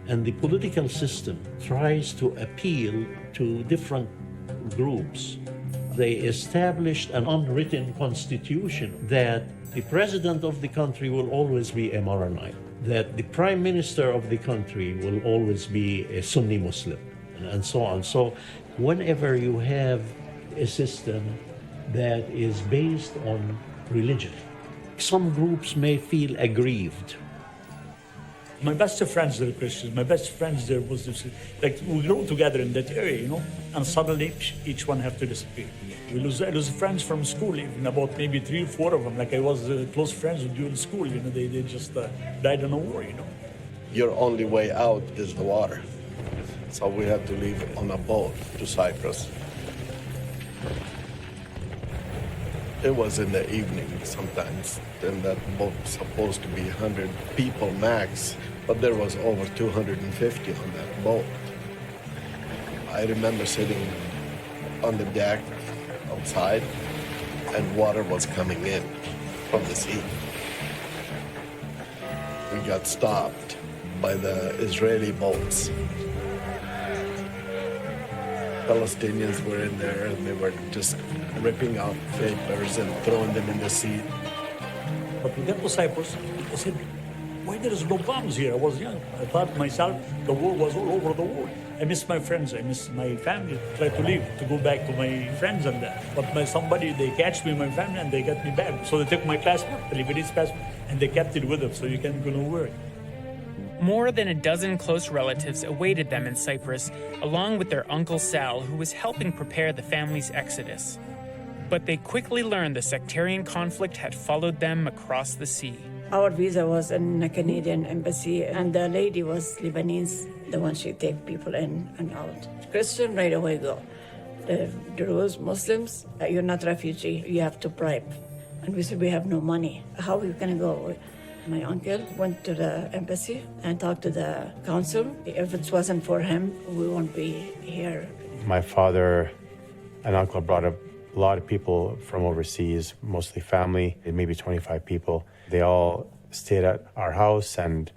And the political system tries to appeal to different groups. They established an unwritten constitution that the president of the country will always be a Maronite, that the prime minister of the country will always be a Sunni Muslim, and so on. So whenever you have a system that is based on religion, some groups may feel aggrieved. My best friends, they're Christians. My best friends, they're Muslims. Like, we grew together in that area, you know, and suddenly each one have to disappear. I lose friends from school, even about maybe 3 or 4 of them. Like, I was close friends with during school, you know, they just died in a war, you know. Your only way out is the water. So we had to leave on a boat to Cyprus. It was in the evening sometimes, and that boat was supposed to be 100 people max, but there was over 250 on that boat. I remember sitting on the deck outside, and water was coming in from the sea. We got stopped by the Israeli boats. Palestinians were in there, and they were just ripping out papers and throwing them in the sea. But we got to Cyprus, I said, why there is no bombs here? I was young. I thought myself, the war was all over the world. I miss my friends, I miss my family. Try to leave, to go back to my friends and that. But somebody, they catch me, my family, and they got me back. So they took my passport, the Lebanese passport, and they kept it with them, so you can't go nowhere. More than a dozen close relatives awaited them in Cyprus, along with their Uncle Sal, who was helping prepare the family's exodus. But they quickly learned the sectarian conflict had followed them across the sea. Our visa was in the Canadian embassy, and the lady was Lebanese, the one she take people in and out. Christian, right away go. The Druze, Muslims, you're not refugee, you have to bribe. And we said, we have no money. How are we gonna go? My uncle went to the embassy and talked to the council. If it wasn't for him, we won't be here. My father and uncle brought a lot of people from overseas, mostly family, maybe 25 people. They all stayed at our house, and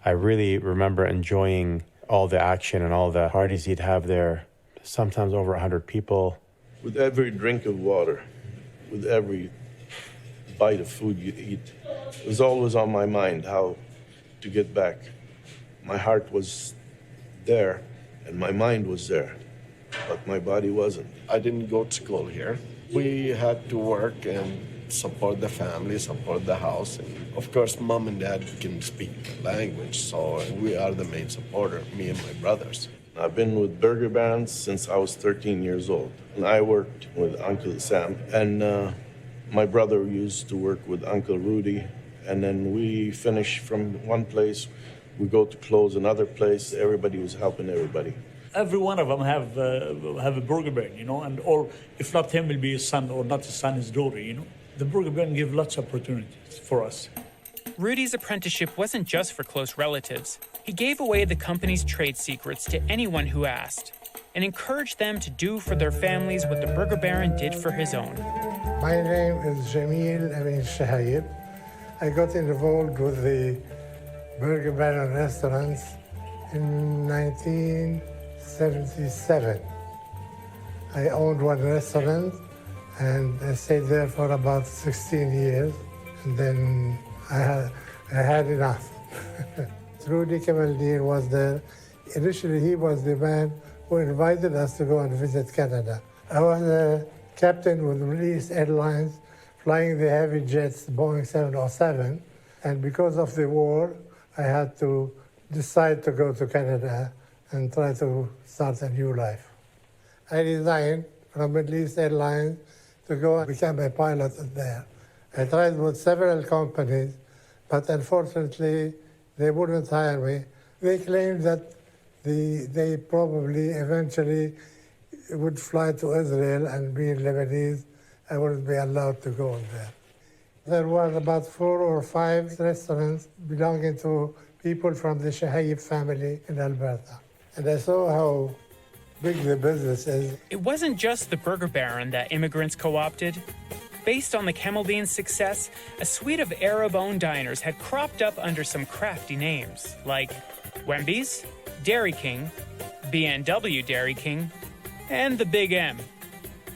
I really remember enjoying all the action and all the parties he'd have there, sometimes over 100 people. With every drink of water, with every bite of food you eat, it was always on my mind how to get back. My heart was there, and my mind was there, but my body wasn't. I didn't go to school here. We had to work and support the family, support the house. And of course, mom and dad can speak the language, so we are the main supporter, me and my brothers. I've been with Burger Barons since I was 13 years old, and I worked with Uncle Sam, and my brother used to work with Uncle Rudy, and then we finish from one place, we go to close another place. Everybody was helping everybody. Every one of them have a burger baron, you know, and or if not him, will be his son, or not his son, his daughter, you know. The burger baron give lots of opportunities for us. Rudy's apprenticeship wasn't just for close relatives. He gave away the company's trade secrets to anyone who asked, and encouraged them to do for their families what the burger baron did for his own. My name is Jamil Amin Shahayib. I got involved with the Burger Baron restaurants in 1977. I owned one restaurant, and I stayed there for about 16 years, and then I had enough. Rudy Kamaldeen was there. Initially, he was the man who invited us to go and visit Canada. I was a captain with Middle East Airlines, flying the heavy jets, Boeing 707, and because of the war, I had to decide to go to Canada and try to start a new life. I resigned from Middle East Airlines to go and become a pilot there. I tried with several companies, but unfortunately, they wouldn't hire me. They claimed that they probably eventually would fly to Israel, and being Lebanese, I wouldn't be allowed to go there. There were about 4 or 5 restaurants belonging to people from the Shahayib family in Alberta. And I saw how big the business is. It wasn't just the burger baron that immigrants co-opted. Based on the Kamaldeen's success, a suite of Arab-owned diners had cropped up under some crafty names, like Wemby's, Dairy King, B&W Dairy King, and the Big M.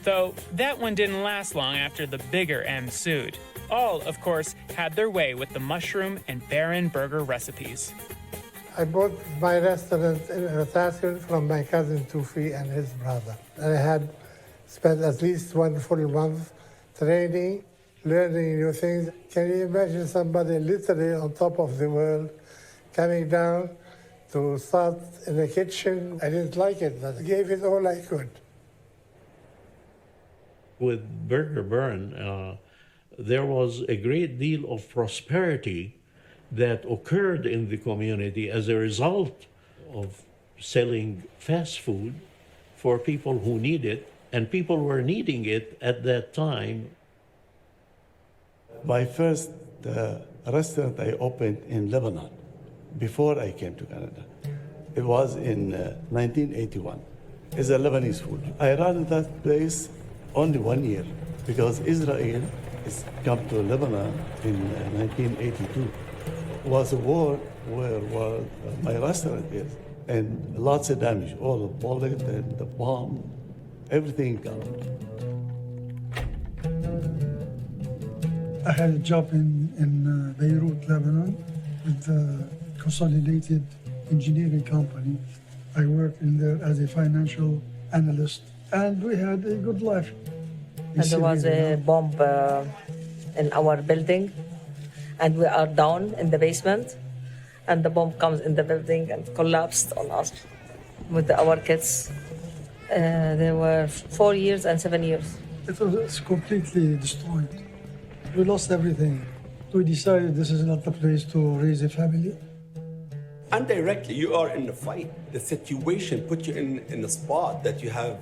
Though that one didn't last long after the bigger M sued. All, of course, had their way with the mushroom and Baron burger recipes. I bought my restaurant in Rotation from my cousin Tufi and his brother. And I had spent at least 1 full month training, learning new things. Can you imagine somebody literally on top of the world coming down to start in the kitchen? I didn't like it, but I gave it all I could. With Burger Baron, there was a great deal of prosperity that occurred in the community as a result of selling fast food for people who need it, and people were needing it at that time. My first restaurant I opened in Lebanon before I came to Canada. It was in 1981. It's a Lebanese food. I ran that place only 1 year because Israel has come to Lebanon in 1982. It was a war where my restaurant is, and lots of damage, all the bullet and the bomb, everything gone. I had a job in Beirut, Lebanon, with the Consolidated Engineering Company. I worked in there as a financial analyst, and we had a good life. And there was a bomb in our building, and we are down in the basement, and the bomb comes in the building and collapsed on us with our kids. They were 4 years and 7 years. It was completely destroyed. We lost everything. We decided this is not the place to raise a family. Indirectly, you are in a fight. The situation put you in a spot that you have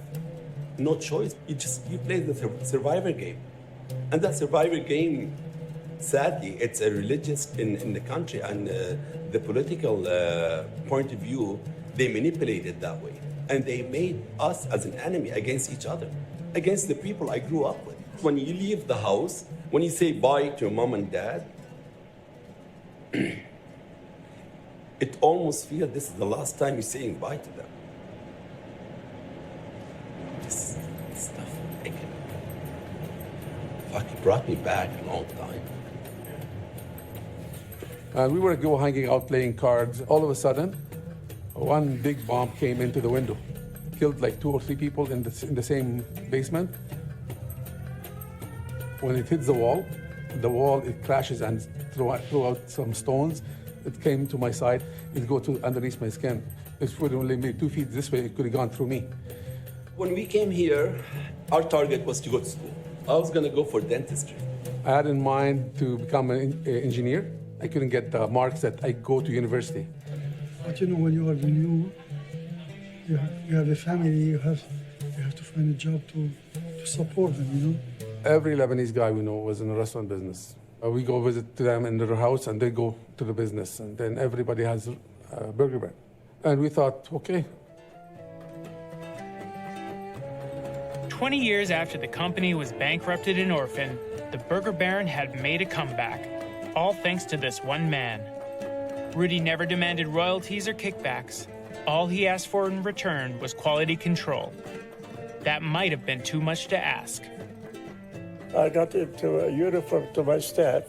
no choice. You play the survivor game. And that survivor game, sadly, it's a religious in the country, and the political point of view, they manipulate it that way. And they made us as an enemy against each other, against the people I grew up with. When you leave the house, when you say bye to your mom and dad, it almost feels this is the last time you're saying bye to them. This stuff, it brought me back a long time. We were hanging out playing cards. All of a sudden, one big bomb came into the window, killed like 2 or 3 people in the same basement. When it hits the wall, it crashes and threw out some stones. It came to my side. It go to underneath my skin. It would only be 2 feet this way. It could have gone through me. When we came here, our target was to go to school. I was going to go for dentistry. I had in mind to become an engineer. I couldn't get the marks that I go to university. But you know, when you are new, you have a family, you have to find a job to support them, you know. Every Lebanese guy we know was in the restaurant business. We go visit to them in their house, and they go to the business, and then everybody has a burger bar. And we thought, okay. 20 years after the company was bankrupted and orphaned, the Burger Baron had made a comeback, all thanks to this one man. Rudy never demanded royalties or kickbacks. All he asked for in return was quality control. That might have been too much to ask. I got into a uniform to my staff,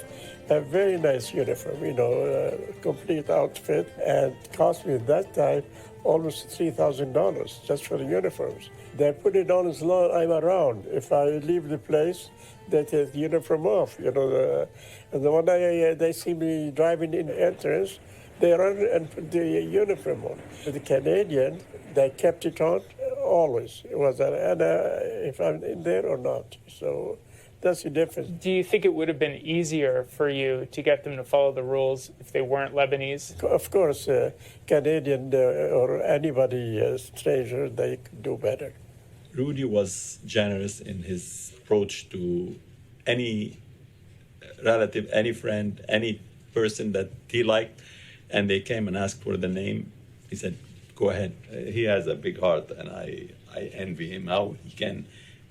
a very nice uniform, you know, a complete outfit, and it cost me at that time almost $3,000 just for the uniforms. They put it on as long as I'm around. If I leave the place, they take the uniform off, you know. And the one they see me driving in the entrance, they run and put the uniform on. With the Canadian, they kept it on always. It was if I'm in there or not. So that's the difference. Do you think it would have been easier for you to get them to follow the rules if they weren't Lebanese? Of course, Canadian or anybody stranger, they could do better. Rudy was generous in his approach to any relative, any friend, any person that he liked, and they came and asked for the name. He said, go ahead. He has a big heart, and I envy him how he can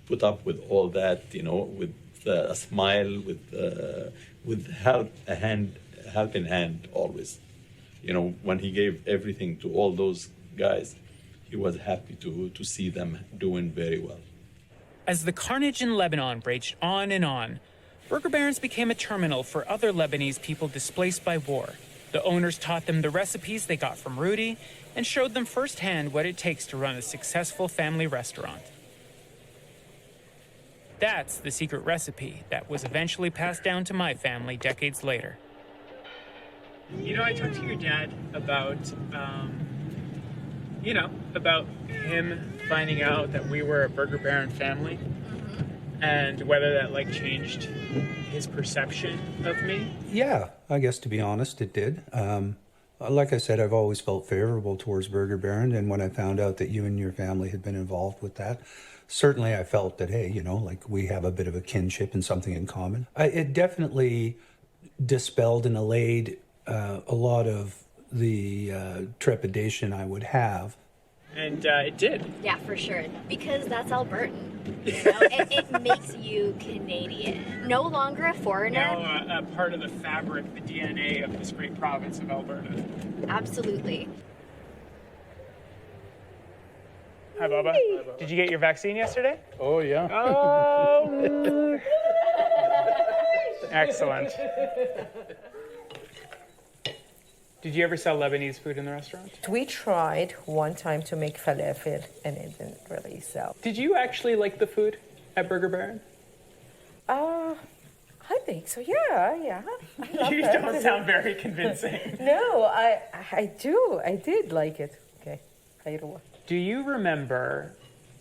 put up with all that, you know, with a smile, with help in hand always. you know, when he gave everything to all those guys, he was happy to see them doing very well. As the carnage in Lebanon raged on and on, Burger Barons became a terminal for other Lebanese people displaced by war. The owners taught them the recipes they got from Rudy and showed them firsthand what it takes to run a successful family restaurant. That's the secret recipe that was eventually passed down to my family decades later. You know, I talked to your dad about, about him finding out that we were a Burger Baron family and whether that, changed his perception of me. Yeah, I guess to be honest, it did. Like I said, I've always felt favorable towards Burger Baron, and when I found out that you and your family had been involved with that, certainly I felt that, hey, we have a bit of a kinship and something in common. It definitely dispelled and allayed a lot of the trepidation I would have. And it did. Yeah, for sure. Because that's Albertan. It makes you Canadian. No longer a foreigner. Now a part of the fabric, the DNA of this great province of Alberta. Absolutely. Hi, Baba. Did you get your vaccine yesterday? Oh, yeah. Oh. Excellent. Did you ever sell Lebanese food in the restaurant? We tried one time to make falafel, and it didn't really sell. Did you actually like the food at Burger Baron? I think so. Yeah. You don't sound very convincing. No, I do. I did like it. Okay. Do you remember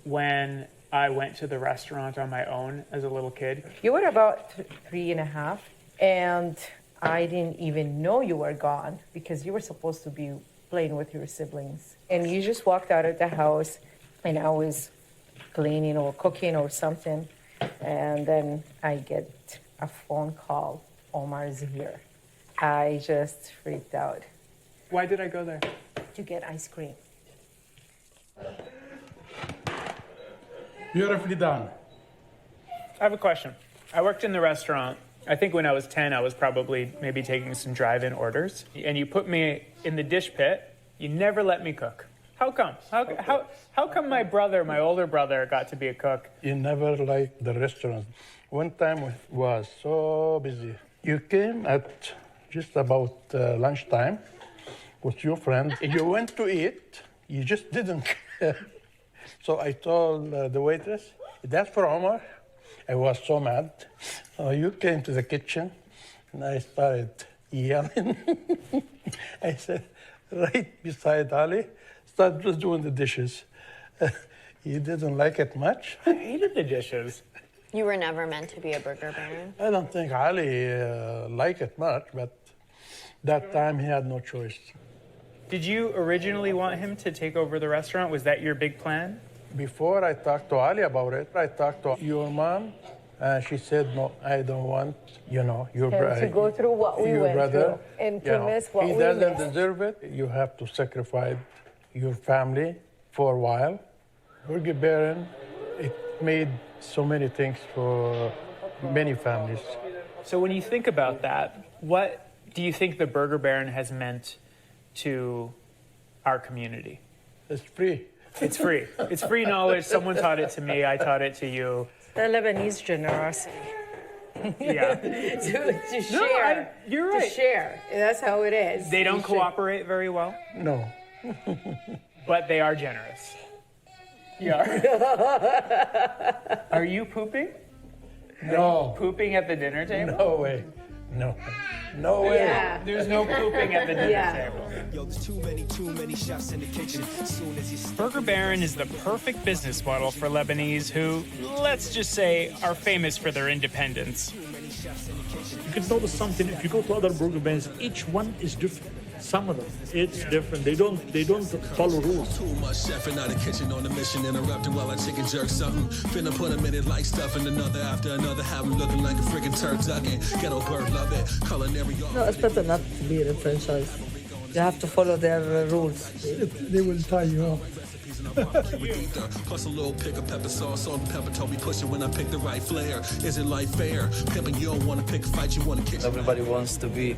when I went to the restaurant on my own as a little kid? You were about 3.5, and I didn't even know you were gone because you were supposed to be playing with your siblings. And you just walked out of the house, and I was cleaning or cooking or something. And then I get a phone call, Omar's here. I just freaked out. Why did I go there? To get ice cream. Beautifully done. I have a question. I worked in the restaurant. I think when I was 10, I was probably maybe taking some drive-in orders. And you put me in the dish pit. You never let me cook. How come? How come my older brother, got to be a cook? You never liked the restaurant. One time we was so busy. You came at just about lunchtime with your friend. You went to eat. You just didn't care. So I told the waitress, that's for Omar. I was so mad. You came to the kitchen, and I started yelling. I said, right beside Ali, started just doing the dishes. He didn't like it much. I hated the dishes. You were never meant to be a Burger Baron. I don't think Ali liked it much, but that time he had no choice. Did you originally want him to take over the restaurant? Was that your big plan? Before I talked to Ali about it, I talked to your mom. She said, no, I don't want, your brother. To go through what we went through and to miss what we missed. He doesn't deserve it. You have to sacrifice your family for a while. Burger Baron, it made so many things for many families. So when you think about that, what do you think the Burger Baron has meant to our community? It's free. It's free. It's free knowledge. Someone taught it to me. I taught it to you. The Lebanese generosity. Yeah. to share. You're right. To share. That's how it is. They don't cooperate very well. No. But they are generous. Yeah. Are you pooping? No. Pooping at the dinner table? No way. No. No way. Yeah. There's no pooping at the dinner table. Burger Baron is the perfect business model for Lebanese who, let's just say, are famous for their independence. You can notice something if you go to other Burger Barons, each one is different. Some of them, it's different. They don't follow rules. Too much chefing out of kitchen on a mission, interrupting while I chicken jerk something. Finna put a minute like stuffing another after another, have 'em looking like a friggin' turducken. Ghetto bird, love it. Culinary. No, it's better not to be in a franchise. You have to follow their rules. They will tie you up. Plus a little pick of pepper sauce on the pepper, told me push it when I pick the right flair. Isn't life fair? Pimping, you don't want to pick a fight, you want to kick. Everybody wants to be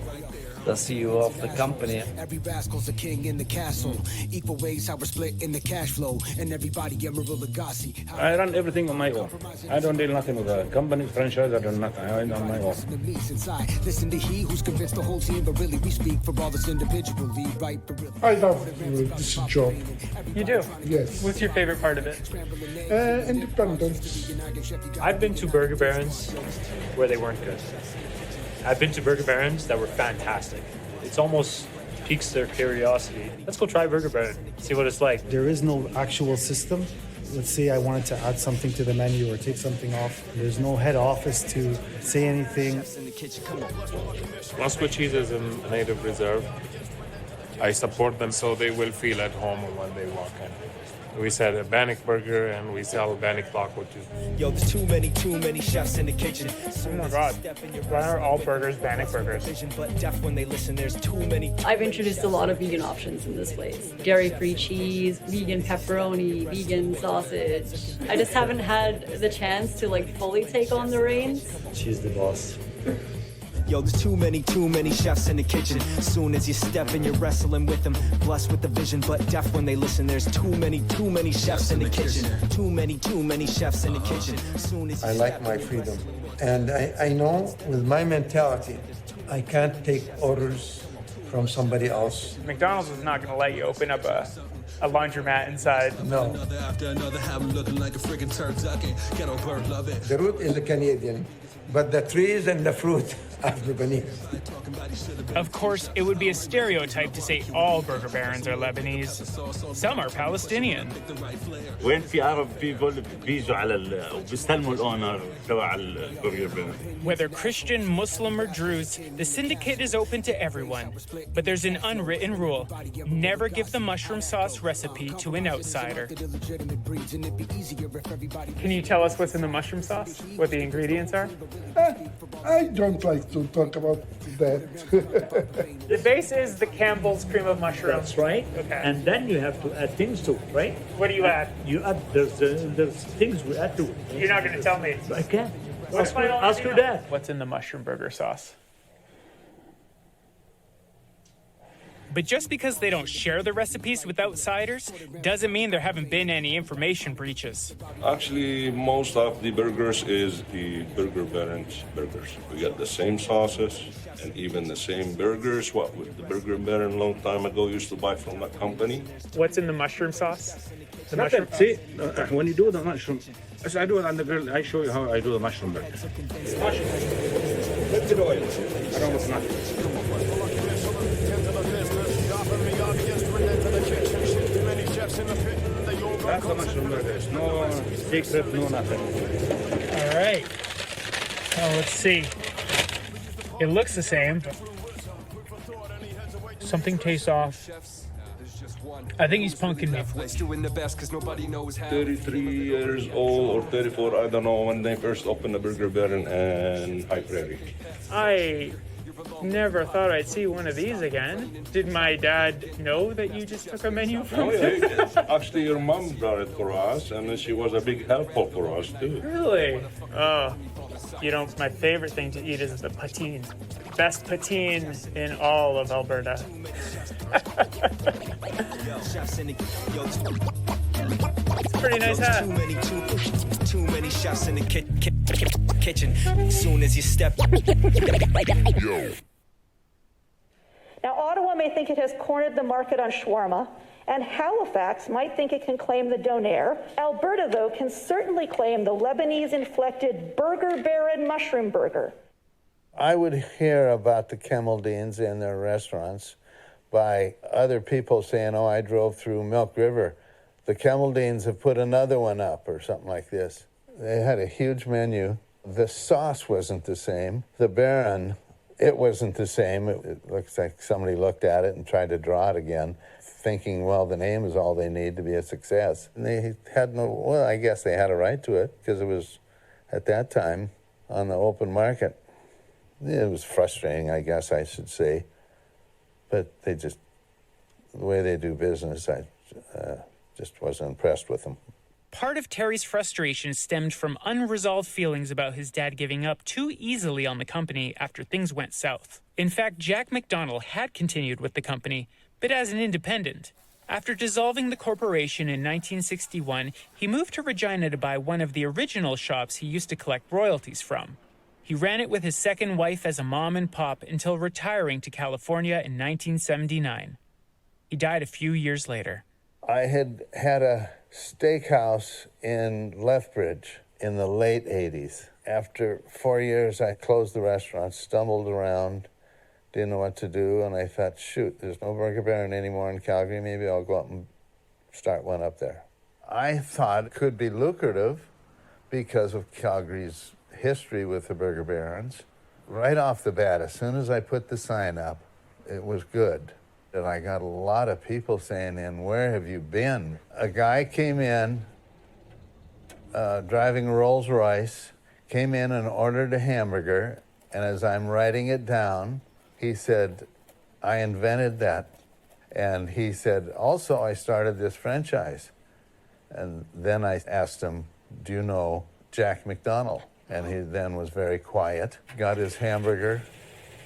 the CEO of the company. Every rascal's a king in the castle. Equal ways how we're split in the cash flow. And everybody Emerald Lagasse. I run everything on my own. I don't deal nothing with a company, franchise, I do nothing. I run on my own. Listen to he who's convinced the whole team, but really we speak for all this individually, right? I love this job. You do? Yes. What's your favorite part of it? Independence. I've been to Burger Barons where they weren't good. I've been to Burger Barons that were fantastic. It's almost piques their curiosity. Let's go try Burger Baron, see what it's like. There is no actual system. Let's say I wanted to add something to the menu or take something off. There's no head office to say anything. Moscow cheese is a native reserve. I support them so they will feel at home when they walk in. We sell a Bannock burger and we sell Bannock taco too. Yo, there's too many chefs in the kitchen. Oh my God. Why are all burgers Bannock burgers? But deaf when they listen, there's too many. I've introduced a lot of vegan options in this place. Dairy-free cheese, vegan pepperoni, vegan sausage. I just haven't had the chance to fully take on the reins. She's the boss. Yo, there's too many chefs in the kitchen. Soon as you step in, you're wrestling with them. Blessed with the vision, but deaf when they listen. There's too many chefs in the kitchen. Too many chefs in the kitchen. Soon as I like my freedom. And I know with my mentality, I can't take orders from somebody else. McDonald's is not going to let you open up a laundromat inside. No. The root is a Canadian, but the trees and the fruit are Lebanese. Of course, it would be a stereotype to say all Burger Barons are Lebanese. Some are Palestinian. وين في عرب people بيجوا على وبيستلموا الاونر تبع البرجر بارن. Whether Christian, Muslim, or Druze, the syndicate is open to everyone. But there's an unwritten rule. Never give the mushroom sauce recipe to an outsider. Can you tell us what's in the mushroom sauce? What the ingredients are? I don't like to talk about that. The base is the Campbell's cream of mushroom. That's right. Okay. And then you have to add things to it, right? What do you add? You add, there's things we add to it. You're not going to tell me. I can't. What if I don't Ask already her know? dad. What's in the mushroom burger sauce? But just because they don't share the recipes with outsiders doesn't mean there haven't been any information breaches. Actually, most of the burgers is the Burger Baron's burgers. We got the same sauces and even the same burgers. What with the Burger Baron long time ago used to buy from that company. What's in the mushroom sauce? The Nothing. mushroom. See, when you do the mushroom, as I do it on the grill, I show you how I do the mushroom burger. Lift it oil. I don't know what's nothing. That's the mushroom burger. No secret, no nothing. All right. Well, let's see. It looks the same. Something tastes off. I think he's punking me. 33 years old or 34, I don't know, when they first opened the Burger Baron and High Prairie. I never thought I'd see one of these again. Did my dad know that you just took a menu from Oh, him? yeah. Actually, your mom brought it for us, and she was a big helper for us, too. Really? Oh, you know, my favorite thing to eat is the poutine. Best poutine in all of Alberta. Pretty nice hat. Too many chefs in the kitchen. As soon as you step. Now, Ottawa may think it has cornered the market on shawarma, and Halifax might think it can claim the donair. Alberta, though, can certainly claim the Lebanese-inflected Burger Baron mushroom burger. I would hear about the Camaldines in their restaurants by other people saying, oh, I drove through Milk River. The Camaldines have put another one up or something like this. They had a huge menu. The sauce wasn't the same. The Baron, it wasn't the same. It looks like somebody looked at it and tried to draw it again, thinking, well, the name is all they need to be a success. And they had no, well, I guess they had a right to it because it was, at that time, on the open market. It was frustrating, I guess I should say. But they just, the way they do business, I just wasn't impressed with them. Part of Terry's frustration stemmed from unresolved feelings about his dad giving up too easily on the company after things went south. In fact, Jack McDonald had continued with the company, but as an independent. After dissolving the corporation in 1961, he moved to Regina to buy one of the original shops he used to collect royalties from. He ran it with his second wife as a mom and pop until retiring to California in 1979. He died a few years later. I had a steakhouse in Lethbridge in the late 80s. After 4 years, I closed the restaurant, stumbled around, didn't know what to do, and I thought, shoot, there's no Burger Baron anymore in Calgary. Maybe I'll go up and start one up there. I thought it could be lucrative because of Calgary's history with the Burger Barons. Right off the bat, as soon as I put the sign up, it was good. And I got a lot of people saying, "And where have you been?" A guy came in, driving a Rolls Royce, came in and ordered a hamburger, and as I'm writing it down, he said, "I invented that." And he said, "Also, I started this franchise." And then I asked him, "Do you know Jack McDonald?" And he then was very quiet, got his hamburger,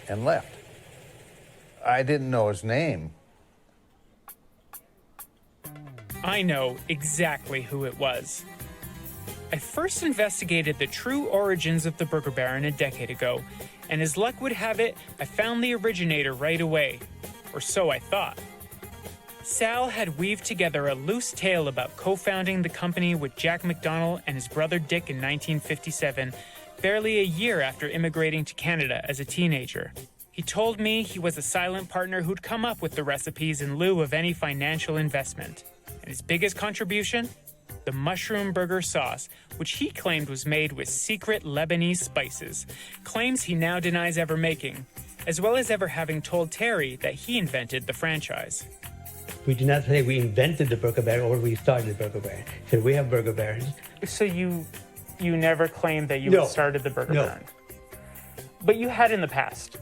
and left. I didn't know his name. I know exactly who it was. I first investigated the true origins of the Burger Baron a decade ago, and as luck would have it, I found the originator right away. Or so I thought. Sal had weaved together a loose tale about co-founding the company with Jack McDonald and his brother Dick in 1957, barely a year after immigrating to Canada as a teenager. He told me he was a silent partner who'd come up with the recipes in lieu of any financial investment. And his biggest contribution? The mushroom burger sauce, which he claimed was made with secret Lebanese spices, claims he now denies ever making, as well as ever having told Terry that he invented the franchise. We did not say we invented the Burger Baron or we started the Burger Baron. So we have Burger Barons. So you never claimed that you had started the Burger Baron? But you had in the past.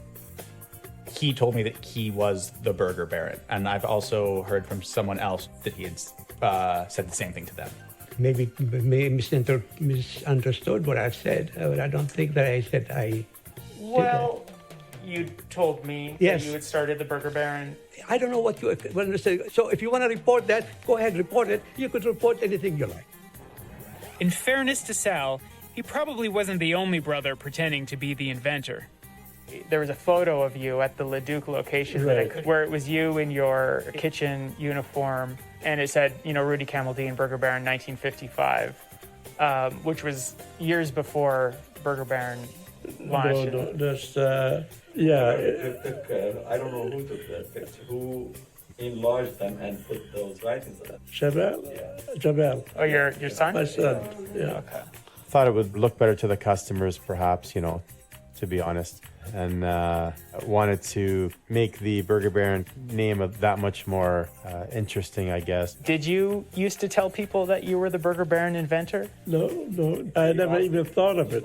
He told me that he was the Burger Baron, and I've also heard from someone else that he had said the same thing to them. Maybe misunderstood what I've said, but I don't think that I said I Well, you told me that you had started the Burger Baron. I don't know what you understand. So if you want to report that, go ahead, report it. You could report anything you like. In fairness to Sal, he probably wasn't the only brother pretending to be the inventor. There was a photo of you at the Leduc location where it was you in your kitchen uniform, and it said, Rudy Camaldine, Burger Baron, 1955, which was years before Burger Baron launched. No, that's, I don't know who took that picture, who enlarged them and put those writings on them. Jabal? Yeah. Jabal. Oh, your son? My son, yeah. Okay. Thought it would look better to the customers, perhaps, to be honest. And wanted to make the Burger Baron name that much more interesting, I guess. Did you used to tell people that you were the Burger Baron inventor? No, I never even thought of it.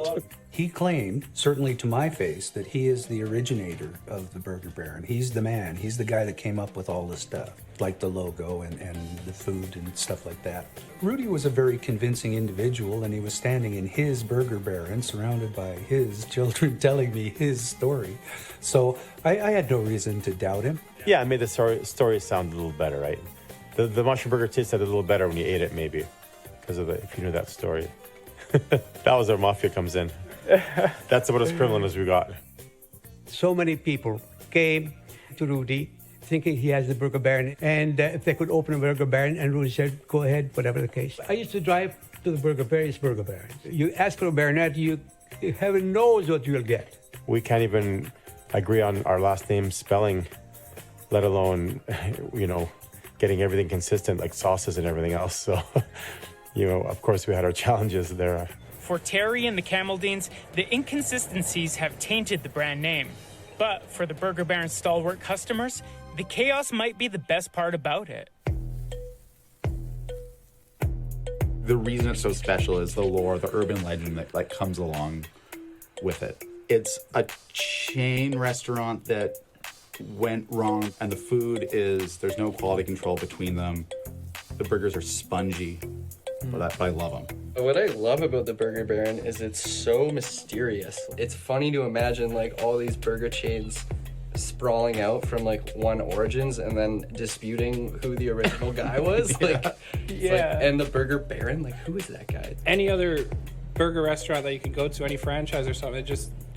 He claimed, certainly to my face, that he is the originator of the Burger Baron. He's the man. He's the guy that came up with all this stuff, like the logo and the food and stuff like that. Rudy was a very convincing individual, and he was standing in his Burger Baron, surrounded by his children, telling me his story. So I had no reason to doubt him. Yeah, it made the story sound a little better, right? The mushroom burger tasted a little better when you ate it, maybe, because of if you knew that story. That was where Mafia comes in. That's about as prevalent as we got. So many people came to Rudy thinking he has the Burger Baron, and if they could open a Burger Baron, and Rudy said, go ahead, whatever the case. I used to drive to the Burger Baron. You ask for a Baronet, heaven knows what you'll get. We can't even agree on our last name spelling, let alone, getting everything consistent, like sauces and everything else. So, of course we had our challenges there. For Terry and the Camaldines, the inconsistencies have tainted the brand name. But for the Burger Baron stalwart customers, the chaos might be the best part about it. The reason it's so special is the lore, the urban legend that comes along with it. It's a chain restaurant that went wrong, and the food there's no quality control between them. The burgers are spongy. But I love them. What I love about the Burger Baron is it's so mysterious. It's funny to imagine like all these burger chains sprawling out from like one origins and then disputing who the original guy was. And the Burger Baron, like who is that guy? Any other burger restaurant that you could go to, any franchise or something,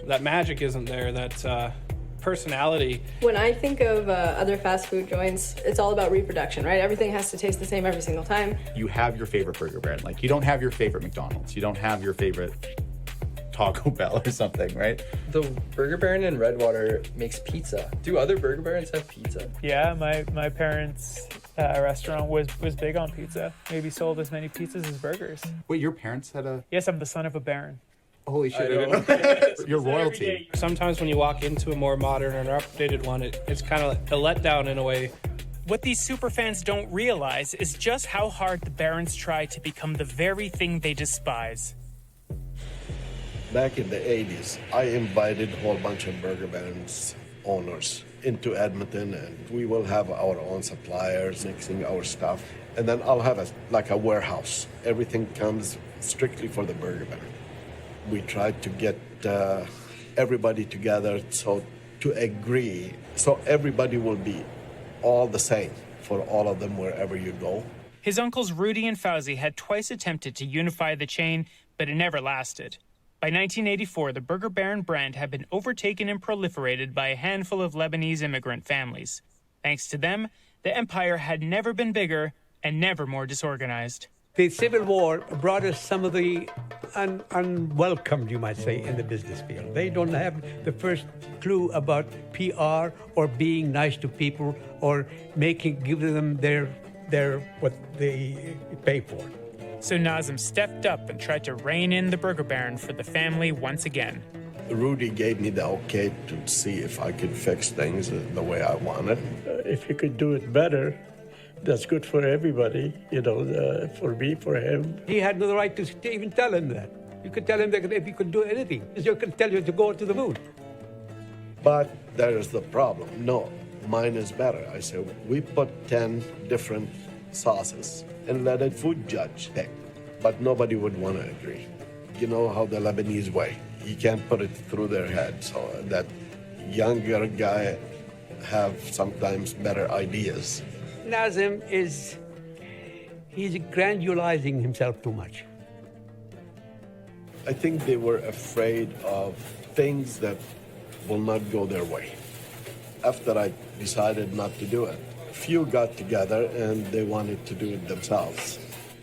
that magic isn't there, that personality. When I think of other fast food joints, it's all about reproduction, right? Everything has to taste the same every single time. You have your favorite Burger Baron. Like, you don't have your favorite McDonald's. You don't have your favorite Taco Bell or something, right? The Burger Baron in Redwater makes pizza. Do other Burger Barons have pizza? Yeah, my parents' restaurant was big on pizza. Maybe sold as many pizzas as burgers. Wait, your parents had a... Yes, I'm the son of a baron. Holy shit. You're royalty. Sometimes when you walk into a more modern or updated one, it's kind of a letdown in a way. What these superfans don't realize is just how hard the barons try to become the very thing they despise. Back in the 80s, I invited a whole bunch of Burger Barons owners into Edmonton, and we will have our own suppliers mixing our stuff. And then I'll have a warehouse. Everything comes strictly for the Burger Baron. We tried to get everybody together to agree, so everybody will be all the same for all of them wherever you go. His uncles Rudy and Fauzi had twice attempted to unify the chain, but it never lasted. By 1984, the Burger Baron brand had been overtaken and proliferated by a handful of Lebanese immigrant families. Thanks to them, the empire had never been bigger and never more disorganized. The Civil War brought us some of the unwelcomed, you might say, in the business field. They don't have the first clue about PR or being nice to people or giving them their what they pay for. So Nazem stepped up and tried to rein in the Burger Baron for the family once again. Rudy gave me the okay to see if I could fix things the way I wanted. If he could do it better, that's good for everybody, for me, for him. He had no right to even tell him that. You could tell him that if he could do anything, he could tell you to go to the moon. But there's the problem. No, mine is better. I said, we put 10 different sauces and let a food judge pick. But nobody would want to agree. You know how the Lebanese way. You can't put it through their head. So that younger guy have sometimes better ideas. Nazem he's grandializing himself too much. I think they were afraid of things that will not go their way. After I decided not to do it, few got together and they wanted to do it themselves.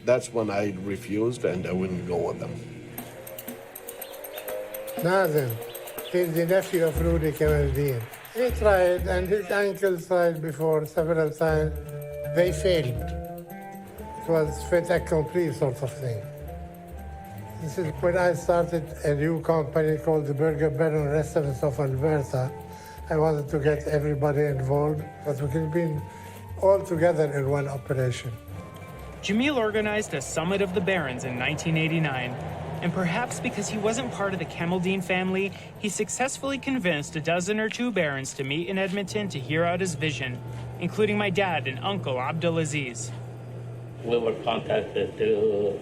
That's when I refused and I wouldn't go with them. Nazem is the nephew of Rudy Kamaldeen. He tried, and his uncle tried before several times. They failed. It was fait accompli sort of thing. This is when I started a new company called the Burger Baron Restaurants of Alberta. I wanted to get everybody involved, but we could be all together in one operation. Jamil organized a Summit of the Barons in 1989. And perhaps because he wasn't part of the Kamaldeen family, he successfully convinced a dozen or two barons to meet in Edmonton to hear out his vision, including my dad and uncle Abdulaziz. We were contacted to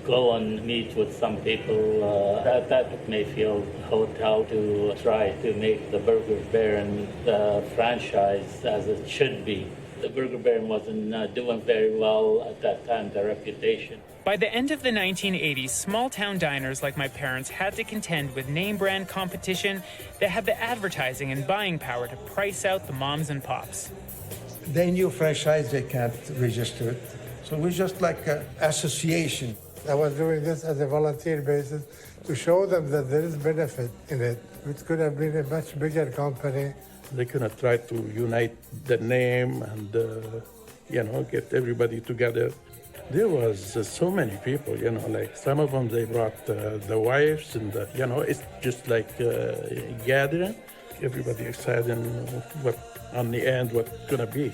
go and meet with some people at that Mayfield Hotel to try to make the Burger Baron franchise as it should be. The Burger Baron wasn't doing very well at that time, the reputation. By the end of the 1980s, small-town diners like my parents had to contend with name-brand competition that had the advertising and buying power to price out the moms and pops. They knew franchise, they can't register it. So we're just like an association. I was doing this as a volunteer basis to show them that there is benefit in it. It could have been a much bigger company. They could have tried to unite the name and, get everybody together. There was so many people, like some of them, they brought the wives and, it's just like a gathering. Everybody excited what, on the end, what's gonna be.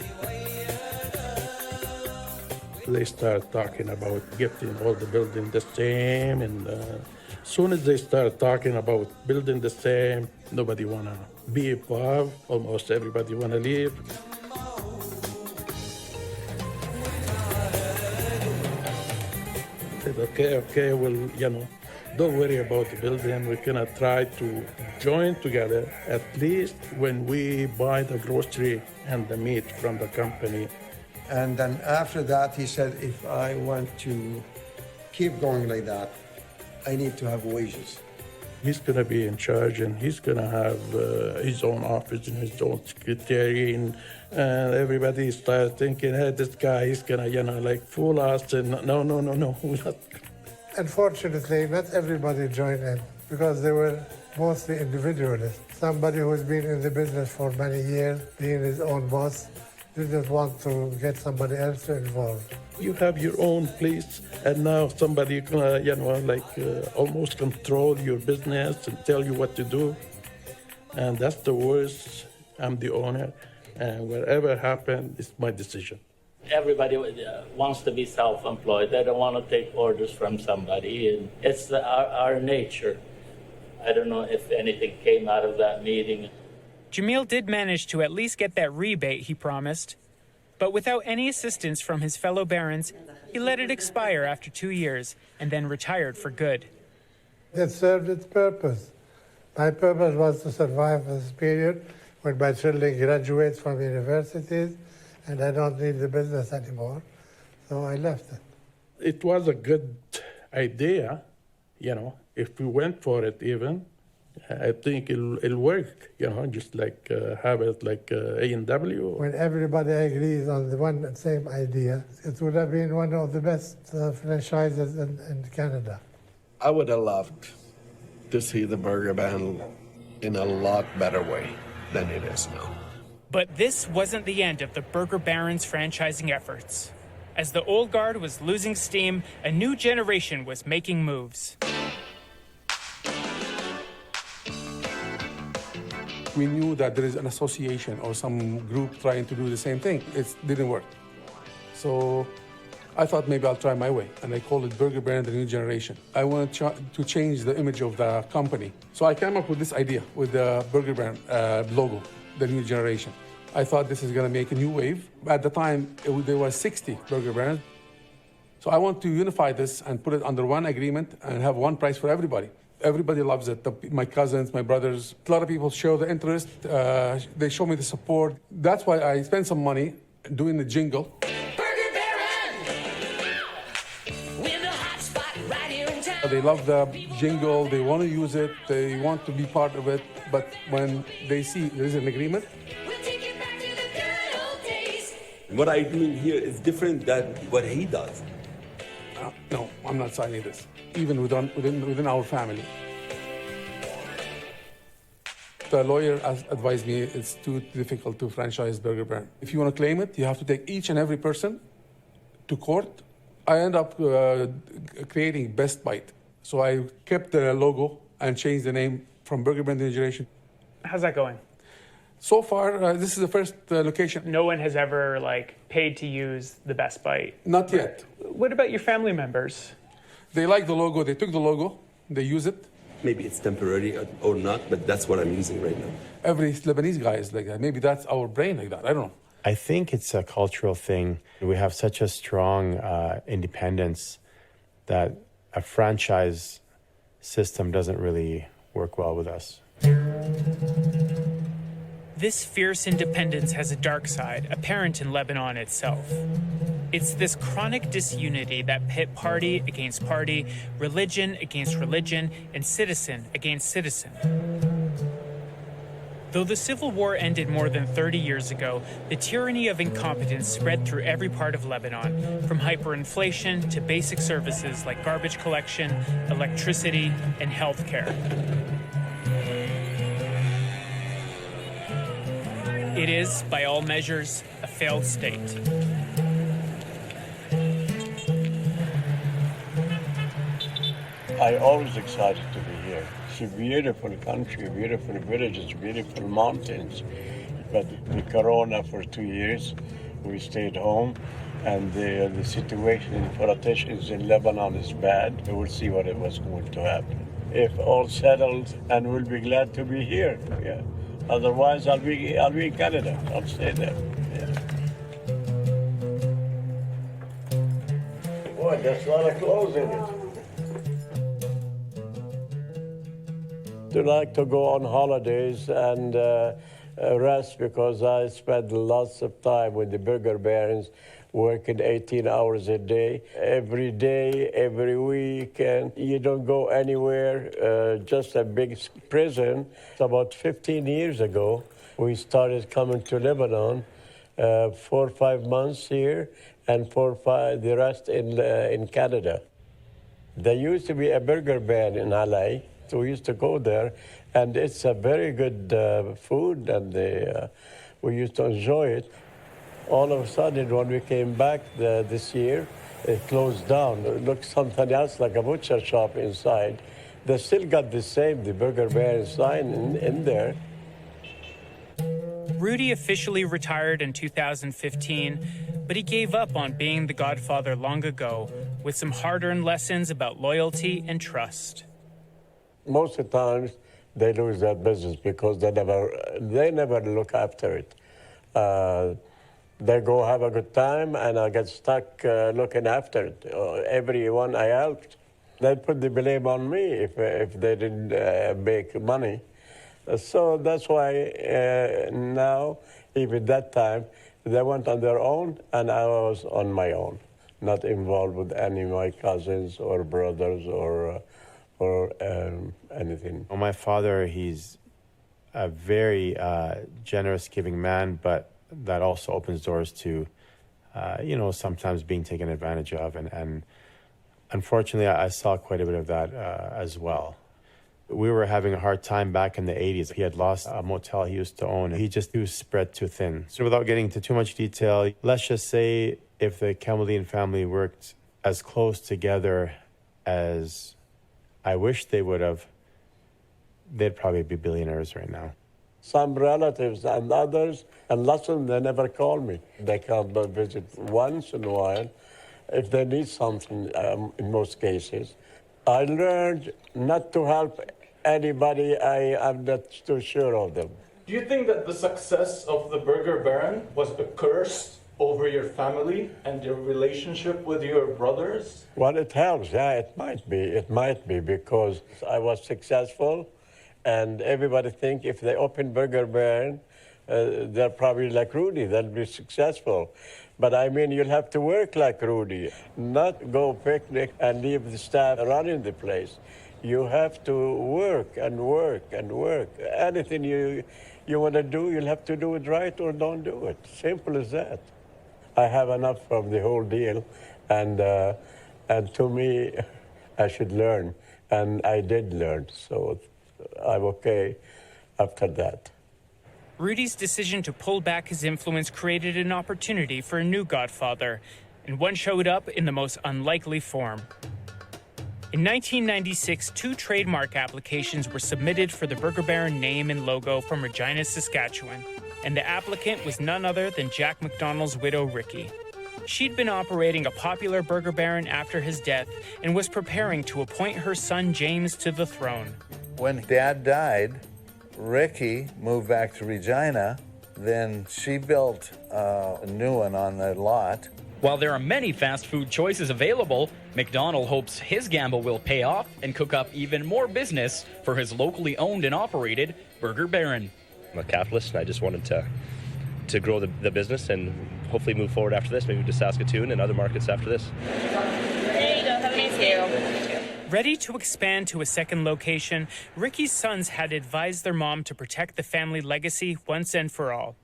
They start talking about getting all the building the same, and as soon as they start talking about building the same, nobody wanna be above, almost everybody wanna leave. okay, well, don't worry about the building. We're gonna try to join together, at least when we buy the grocery and the meat from the company. And then after that, he said, if I want to keep going like that, I need to have wages. He's gonna be in charge, and he's gonna have his own office and his own secretary, and everybody started thinking, hey, this guy is gonna, fool us, and no, we're not. Unfortunately, not everybody joined in because they were mostly individualists. Somebody who's been in the business for many years, being his own boss, didn't want to get somebody else involved. You have your own place, and now somebody gonna, almost control your business and tell you what to do. And that's the worst. I'm the owner, and whatever happened, it's my decision. Everybody wants to be self-employed. They don't want to take orders from somebody, and it's our nature. I don't know if anything came out of that meeting. Jamil did manage to at least get that rebate he promised, but without any assistance from his fellow barons, he let it expire after 2 years and then retired for good. It served its purpose. My purpose was to survive this period when my children graduate from universities and I don't need the business anymore, so I left it. It was a good idea, if we went for it even. I think it'll work, just have it like A&W. When everybody agrees on the one and same idea, it would have been one of the best franchises in Canada. I would have loved to see the Burger Baron in a lot better way than it is now. But this wasn't the end of the Burger Baron's franchising efforts. As the old guard was losing steam, a new generation was making moves. We knew that there is an association or some group trying to do the same thing. It didn't work. So I thought maybe I'll try my way, and I called it Burger Baron, the New Generation. I wanted to change the image of the company. So I came up with this idea with the Burger Baron logo, the New Generation. I thought this is going to make a new wave. At the time, there were 60 Burger Barons. So I want to unify this and put it under one agreement and have one price for everybody. Everybody loves it. My cousins, my brothers, a lot of people show the interest. They show me the support. That's why I spent some money doing the jingle. Burger Baron! We're the hot spot right here in town. They love the jingle. They want to use it. They want to be part of it. But when they see there is an agreement, what I'm doing here is different than what he does. No, I'm not signing this, even within our family. The lawyer advised me it's too difficult to franchise Burger Baron. If you want to claim it, you have to take each and every person to court. I end up creating Best Bite. So I kept the logo and changed the name from Burger Baron New Generation. How's that going? So far, this is the first location. No one has ever paid to use the Best Bite. Not yet. What about your family members? They like the logo. They took the logo. They use it. Maybe it's temporary or not, but that's what I'm using right now. Every Lebanese guy is like that. Maybe that's our brain like that. I don't know. I think it's a cultural thing. We have such a strong independence that a franchise system doesn't really work well with us. This fierce independence has a dark side, apparent in Lebanon itself. It's this chronic disunity that pit party against party, religion against religion, and citizen against citizen. Though the Civil War ended more than 30 years ago, the tyranny of incompetence spread through every part of Lebanon, from hyperinflation to basic services like garbage collection, electricity, and healthcare. It is, by all measures, a failed state. I always excited to be here. It's a beautiful country, beautiful villages, beautiful mountains. But the corona for 2 years, we stayed home, and the situation for politicians in Lebanon is bad. We will see what it was going to happen. If all settled, and we'll be glad to be here. Yeah. Otherwise, I'll be in Canada. I'll stay there. Yeah. what? There's a lot of clothes in it. I like to go on holidays and rest because I spend lots of time with the burger barons, working 18 hours a day, every week, and you don't go anywhere, just a big prison. About 15 years ago, we started coming to Lebanon, 4 or 5 months here, and the rest in Canada. There used to be a burger baron in LA. So we used to go there, and it's a very good food, and we used to enjoy it. All of a sudden, when we came back this year, it closed down. It looked something else, like a butcher shop inside. They still got the Burger Baron sign in there. Rudy officially retired in 2015, but he gave up on being the godfather long ago, with some hard-earned lessons about loyalty and trust. Most of the times, they lose their business because they never look after it. They go have a good time, and I get stuck looking after it. Everyone I helped, they put the blame on me if they didn't make money. So that's why now, even that time, they went on their own, and I was on my own, not involved with any of my cousins or brothers or anything. Well, my father, he's a very generous, giving man, but that also opens doors to, sometimes being taken advantage of. And unfortunately, I saw quite a bit of that as well. We were having a hard time back in the 80s. He had lost a motel he used to own. He was spread too thin. So without getting into too much detail, let's just say if the Kamaldeen family worked as close together as I wish they would have, they'd probably be billionaires right now. Some relatives and others, and lots of them, they never call me. They come but visit once in a while if they need something, in most cases. I learned not to help anybody I'm not too sure of them. Do you think that the success of the Burger Baron was a curse over your family and your relationship with your brothers? Well, it helps. Yeah, it might be. It might be because I was successful, and everybody think if they open Burger Baron, they're probably like Rudy. They'll be successful. But I mean, you'll have to work like Rudy, not go picnic and leave the staff running the place. You have to work and work and work. Anything you want to do, you'll have to do it right or don't do it. Simple as that. I have enough of the whole deal, and to me, I should learn, and I did learn, so I'm okay after that. Rudy's decision to pull back his influence created an opportunity for a new godfather, and one showed up in the most unlikely form. In 1996, 2 trademark applications were submitted for the Burger Baron name and logo from Regina, Saskatchewan, and the applicant was none other than Jack McDonald's widow, Ricky. She'd been operating a popular Burger Baron after his death and was preparing to appoint her son James to the throne. When Dad died, Ricky moved back to Regina. Then she built a new one on the lot. While there are many fast food choices available, McDonald hopes his gamble will pay off and cook up even more business for his locally owned and operated Burger Baron. I'm a capitalist, and I just wanted to grow the business and hopefully move forward after this, maybe to Saskatoon and other markets after this. There you go. Have a nice day. Ready to expand to a second location, Ricky's sons had advised their mom to protect the family legacy once and for all.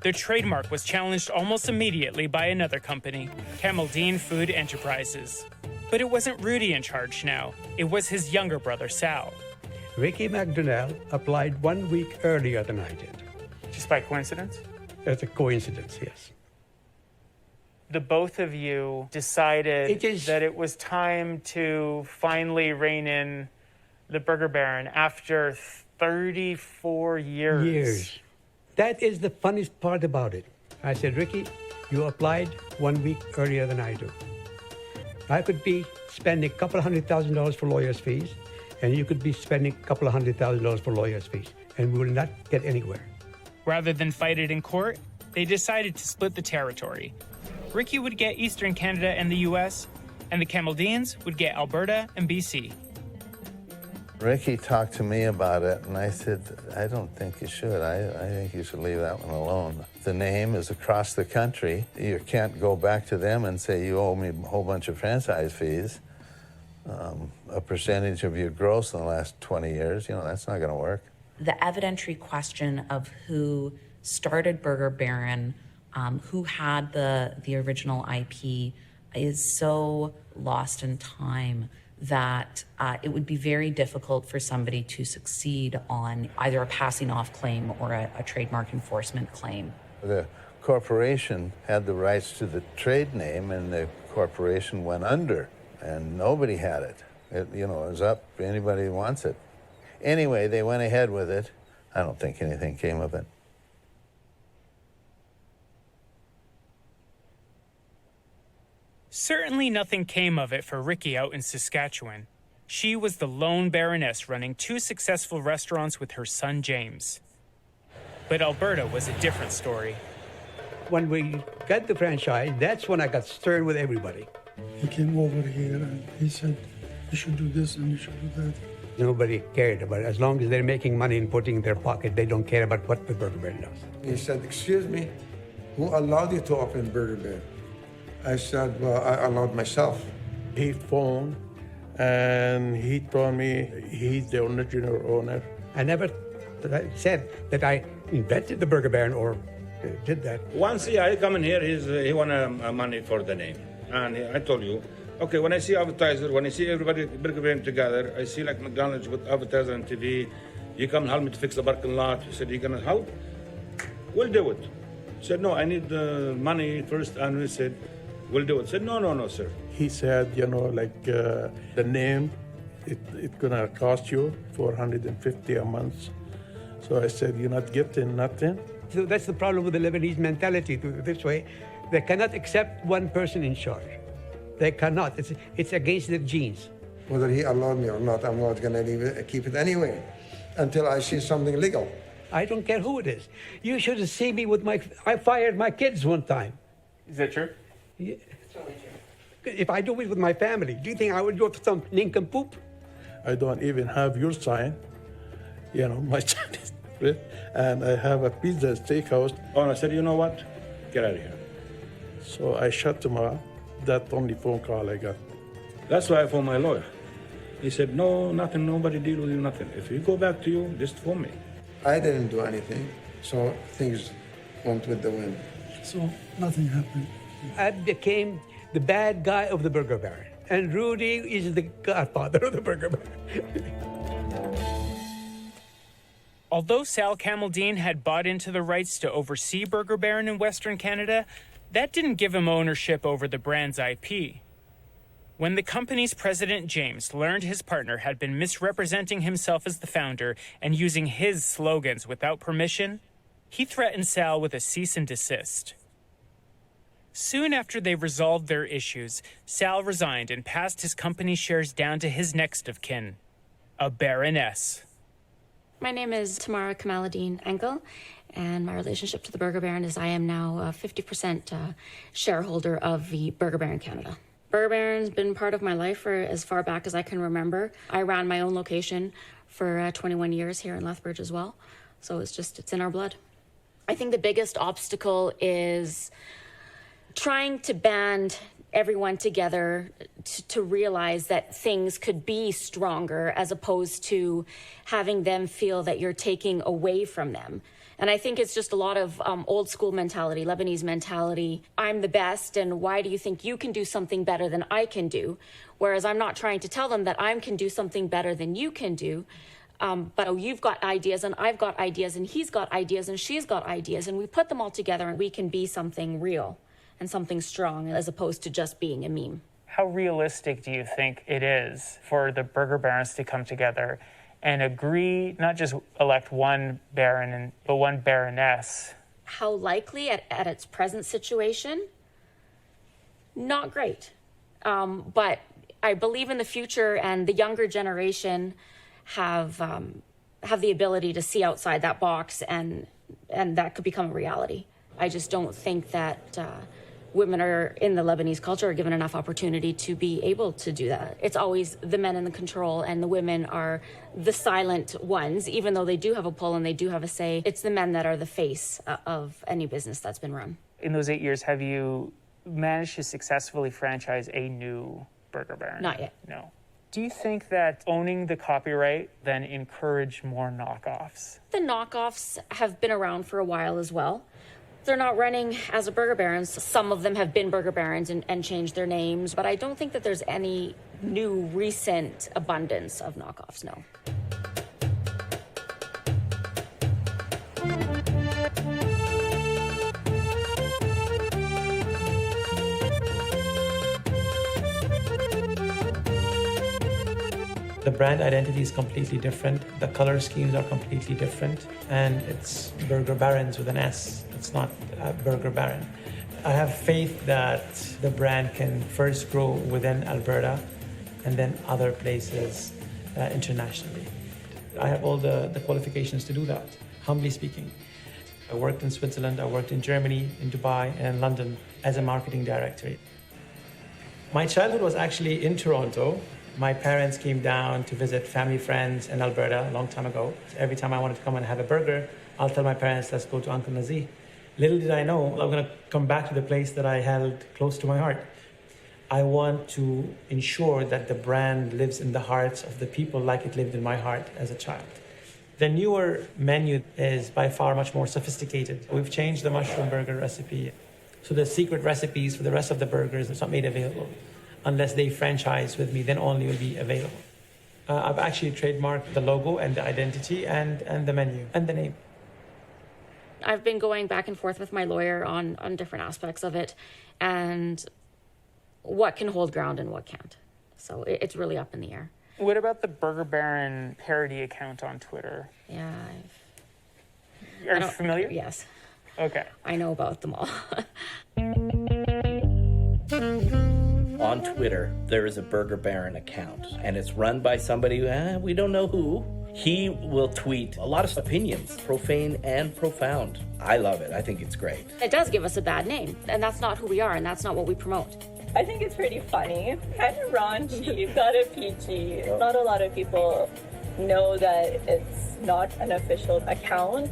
Their trademark was challenged almost immediately by another company, Kamaldeen Food Enterprises. But it wasn't Rudy in charge now. It was his younger brother, Sal. Ricky McDonnell applied 1 week earlier than I did. Just by coincidence? It's a coincidence, yes. The both of you decided that it was time to finally rein in the Burger Baron after 34 years. That is the funniest part about it. I said, Ricky, you applied 1 week earlier than I do. I could be spending a couple of $100,000 for lawyers' fees, and you could be spending a couple of $100,000 for lawyers' fees, and we will not get anywhere. Rather than fight it in court, they decided to split the territory. Ricky would get Eastern Canada and the U.S., and the Camaldeans would get Alberta and BC. Ricky talked to me about it, and I said, I don't think you should. I think you should leave that one alone. The name is across the country. You can't go back to them and say, you owe me a whole bunch of franchise fees, a percentage of your gross in the last 20 years. You know, that's not going to work. The evidentiary question of who started Burger Baron, who had the original IP, is so lost in time that it would be very difficult for somebody to succeed on either a passing off claim or a trademark enforcement claim. The corporation had the rights to the trade name, and the corporation went under, and nobody had it. It was up. Anybody wants it. Anyway, they went ahead with it. I don't think anything came of it. Certainly nothing came of it for Ricky out in Saskatchewan. She was the lone baroness running 2 successful restaurants with her son James. But Alberta was a different story. When we got the franchise, that's when I got stern with everybody. He came over here and he said, you should do this and you should do that. Nobody cared about it. As long as they're making money and putting in their pocket, they don't care about what the Burger Baron does. He said, excuse me, who allowed you to open Burger Baron? I said, well, I allowed myself. He phoned and he told me he's the original owner. I never said that I invented the Burger Baron or did that. Once I come in here, he want money for the name. And I told you, okay, when I see advertiser, when I see everybody Burger Baron together, I see like McDonald's with advertiser on TV, you come help me to fix the parking lot. He said, you gonna help? We'll do it. He said, no, I need the money first. And we said, we'll do it. He said, no, sir. He said, the name, it's gonna cost you $450 a month. So I said, you're not getting nothing. So that's the problem with the Lebanese mentality this way. They cannot accept one person in charge. They cannot. It's against their genes. Whether he allowed me or not, I'm not going to keep it anyway until I see something legal. I don't care who it is. You should have seen me with I fired my kids one time. Is that true? Yeah. If I do it with my family, do you think I would go to some nincompoop? I don't even have your sign. My sign is different. And I have a pizza steakhouse. Oh, and I said, you know what? Get out of here. So I shut him up. That only phone call I got. That's why I phoned my lawyer. He said, no, nothing, nobody deal with you, nothing. If you go back to you, just phone me. I didn't do anything, so things went with the wind. So nothing happened. I became the bad guy of the Burger Baron. And Rudy is the godfather of the Burger Baron. Although Sal Camaldine had bought into the rights to oversee Burger Baron in Western Canada, that didn't give him ownership over the brand's IP. When the company's president, James, learned his partner had been misrepresenting himself as the founder and using his slogans without permission, he threatened Sal with a cease and desist. Soon after they resolved their issues, Sal resigned and passed his company shares down to his next of kin, a baroness. My name is Tamara Kamaladine Engel, and my relationship to the Burger Baron is I am now a 50% shareholder of the Burger Baron Canada. Burger Baron's been part of my life for as far back as I can remember. I ran my own location for 21 years here in Lethbridge as well, so it's in our blood. I think the biggest obstacle is trying to band everyone together to realize that things could be stronger as opposed to having them feel that you're taking away from them. And I think it's just a lot of old school mentality, Lebanese mentality. I'm the best, and why do you think you can do something better than I can do? Whereas I'm not trying to tell them that I can do something better than you can do. But you've got ideas, and I've got ideas, and he's got ideas, and she's got ideas, and we put them all together, and we can be something real and something strong as opposed to just being a meme. How realistic do you think it is for the Burger Barons to come together and agree, not just elect one baron, but one baroness? How likely at its present situation? Not great. But I believe in the future, and the younger generation have the ability to see outside that box, and that could become a reality. I just don't think that women are in the Lebanese culture are given enough opportunity to be able to do that. It's always the men in the control and the women are the silent ones, even though they do have a pull and they do have a say. It's the men that are the face of any business that's been run. In those 8 years, have you managed to successfully franchise a new Burger Baron? Not yet. No. Do you think that owning the copyright then encouraged more knockoffs? The knockoffs have been around for a while as well. They're not running as a Burger Barons. Some of them have been Burger Barons and changed their names, but I don't think that there's any new recent abundance of knockoffs, no. The brand identity is completely different. The color schemes are completely different. And it's Burger Barons with an S. It's not Burger Baron. I have faith that the brand can first grow within Alberta and then other places internationally. I have all the qualifications to do that, humbly speaking. I worked in Switzerland, I worked in Germany, in Dubai, and in London as a marketing director. My childhood was actually in Toronto. My parents came down to visit family friends in Alberta a long time ago. Every time I wanted to come and have a burger, I'll tell my parents, let's go to Uncle Nazi. Little did I know, I'm going to come back to the place that I held close to my heart. I want to ensure that the brand lives in the hearts of the people like it lived in my heart as a child. The newer menu is by far much more sophisticated. We've changed the mushroom burger recipe. So the secret recipes for the rest of the burgers is not made available. Unless they franchise with me, then only will be available. I've actually trademarked the logo and the identity and the menu and the name. I've been going back and forth with my lawyer on different aspects of it and what can hold ground and what can't. So it's really up in the air. What about the Burger Baron parody account on Twitter? Yeah. Are you familiar? Yes. Okay. I know about them all. On Twitter, there is a Burger Baron account, and it's run by somebody, we don't know who. He will tweet a lot of opinions, profane and profound. I love it. I think it's great. It does give us a bad name, and that's not who we are, and that's not what we promote. I think it's pretty funny. Kind of raunchy, got a PG. Not a lot of people know that it's not an official account.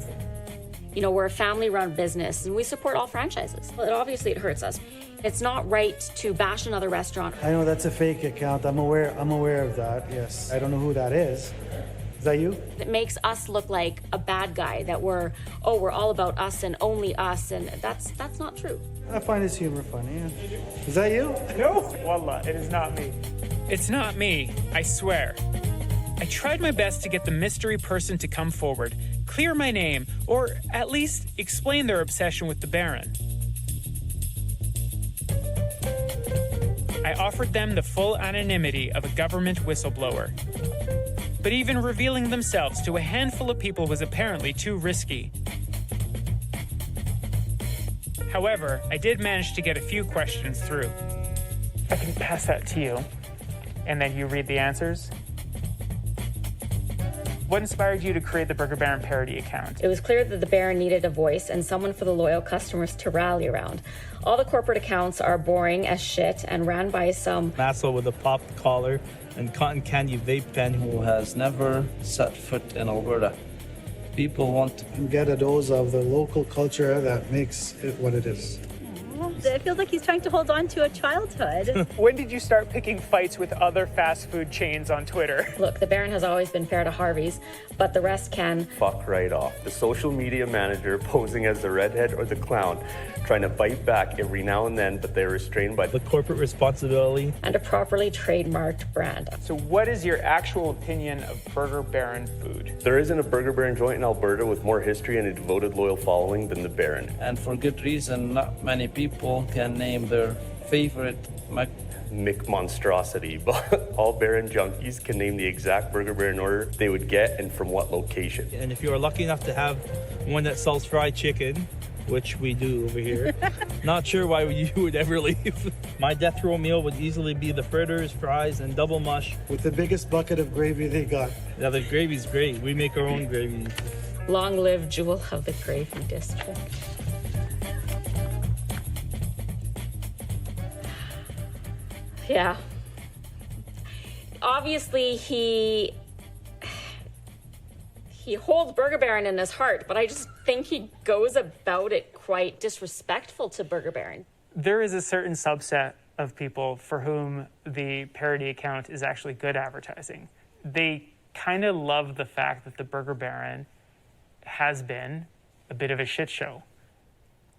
You know, we're a family-run business, and we support all franchises. But obviously, it hurts us. It's not right to bash another restaurant. I know that's a fake account. I'm aware of that, yes. I don't know who that is. Is that you? It makes us look like a bad guy, that we're all about us and only us, and that's not true. I find his humor funny, yeah. Is that you? No, wallah, it is not me. It's not me, I swear. I tried my best to get the mystery person to come forward, clear my name, or at least explain their obsession with the Baron. I offered them the full anonymity of a government whistleblower. But even revealing themselves to a handful of people was apparently too risky. However, I did manage to get a few questions through. I can pass that to you, and then you read the answers. What inspired you to create the Burger Baron parody account? It was clear that the Baron needed a voice and someone for the loyal customers to rally around. All the corporate accounts are boring as shit and ran by some asshole with a popped collar and cotton candy vape pen who has never set foot in Alberta. People want to get a dose of the local culture that makes it what it is. It feels like he's trying to hold on to a childhood. When did you start picking fights with other fast food chains on Twitter? Look, the Baron has always been fair to Harvey's, but the rest can fuck right off. The social media manager posing as the redhead or the clown, trying to bite back every now and then, but they're restrained by the corporate responsibility and a properly trademarked brand. So what is your actual opinion of Burger Baron food? There isn't a Burger Baron joint in Alberta with more history and a devoted, loyal following than the Baron. And for good reason, not many people can name their favorite McMonstrosity, but all Baron junkies can name the exact Burger Baron order they would get and from what location. And if you are lucky enough to have one that sells fried chicken, which we do over here, not sure why you would ever leave. My death row meal would easily be the fritters, fries, and double mush. With the biggest bucket of gravy they got. Yeah, the gravy's great. We make our own gravy. Long live Jewel of the Gravy District. Yeah. Obviously, he holds Burger Baron in his heart, but I just think he goes about it quite disrespectful to Burger Baron. There is a certain subset of people for whom the parody account is actually good advertising. They kind of love the fact that the Burger Baron has been a bit of a shit show.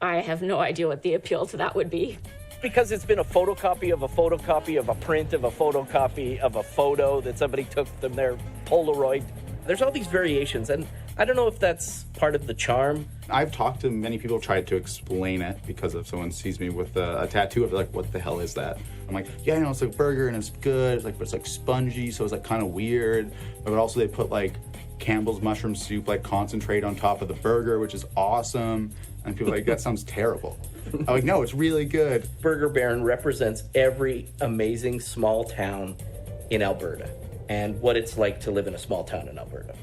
I have no idea what the appeal to that would be. Because it's been a photocopy of a photocopy of a print of a photocopy of a photo that somebody took from their Polaroid. There's all these variations, and I don't know if that's part of the charm. I've talked to many people, tried to explain it, because if someone sees me with a tattoo, I'd be like, what the hell is that? I'm like, yeah, it's like burger and it's good, but it's like spongy, so it's like kind of weird. But also they put like Campbell's mushroom soup, like concentrate on top of the burger, which is awesome. And people are like, that sounds terrible. I'm like, no, it's really good. Burger Baron represents every amazing small town in Alberta and what it's like to live in a small town in Alberta.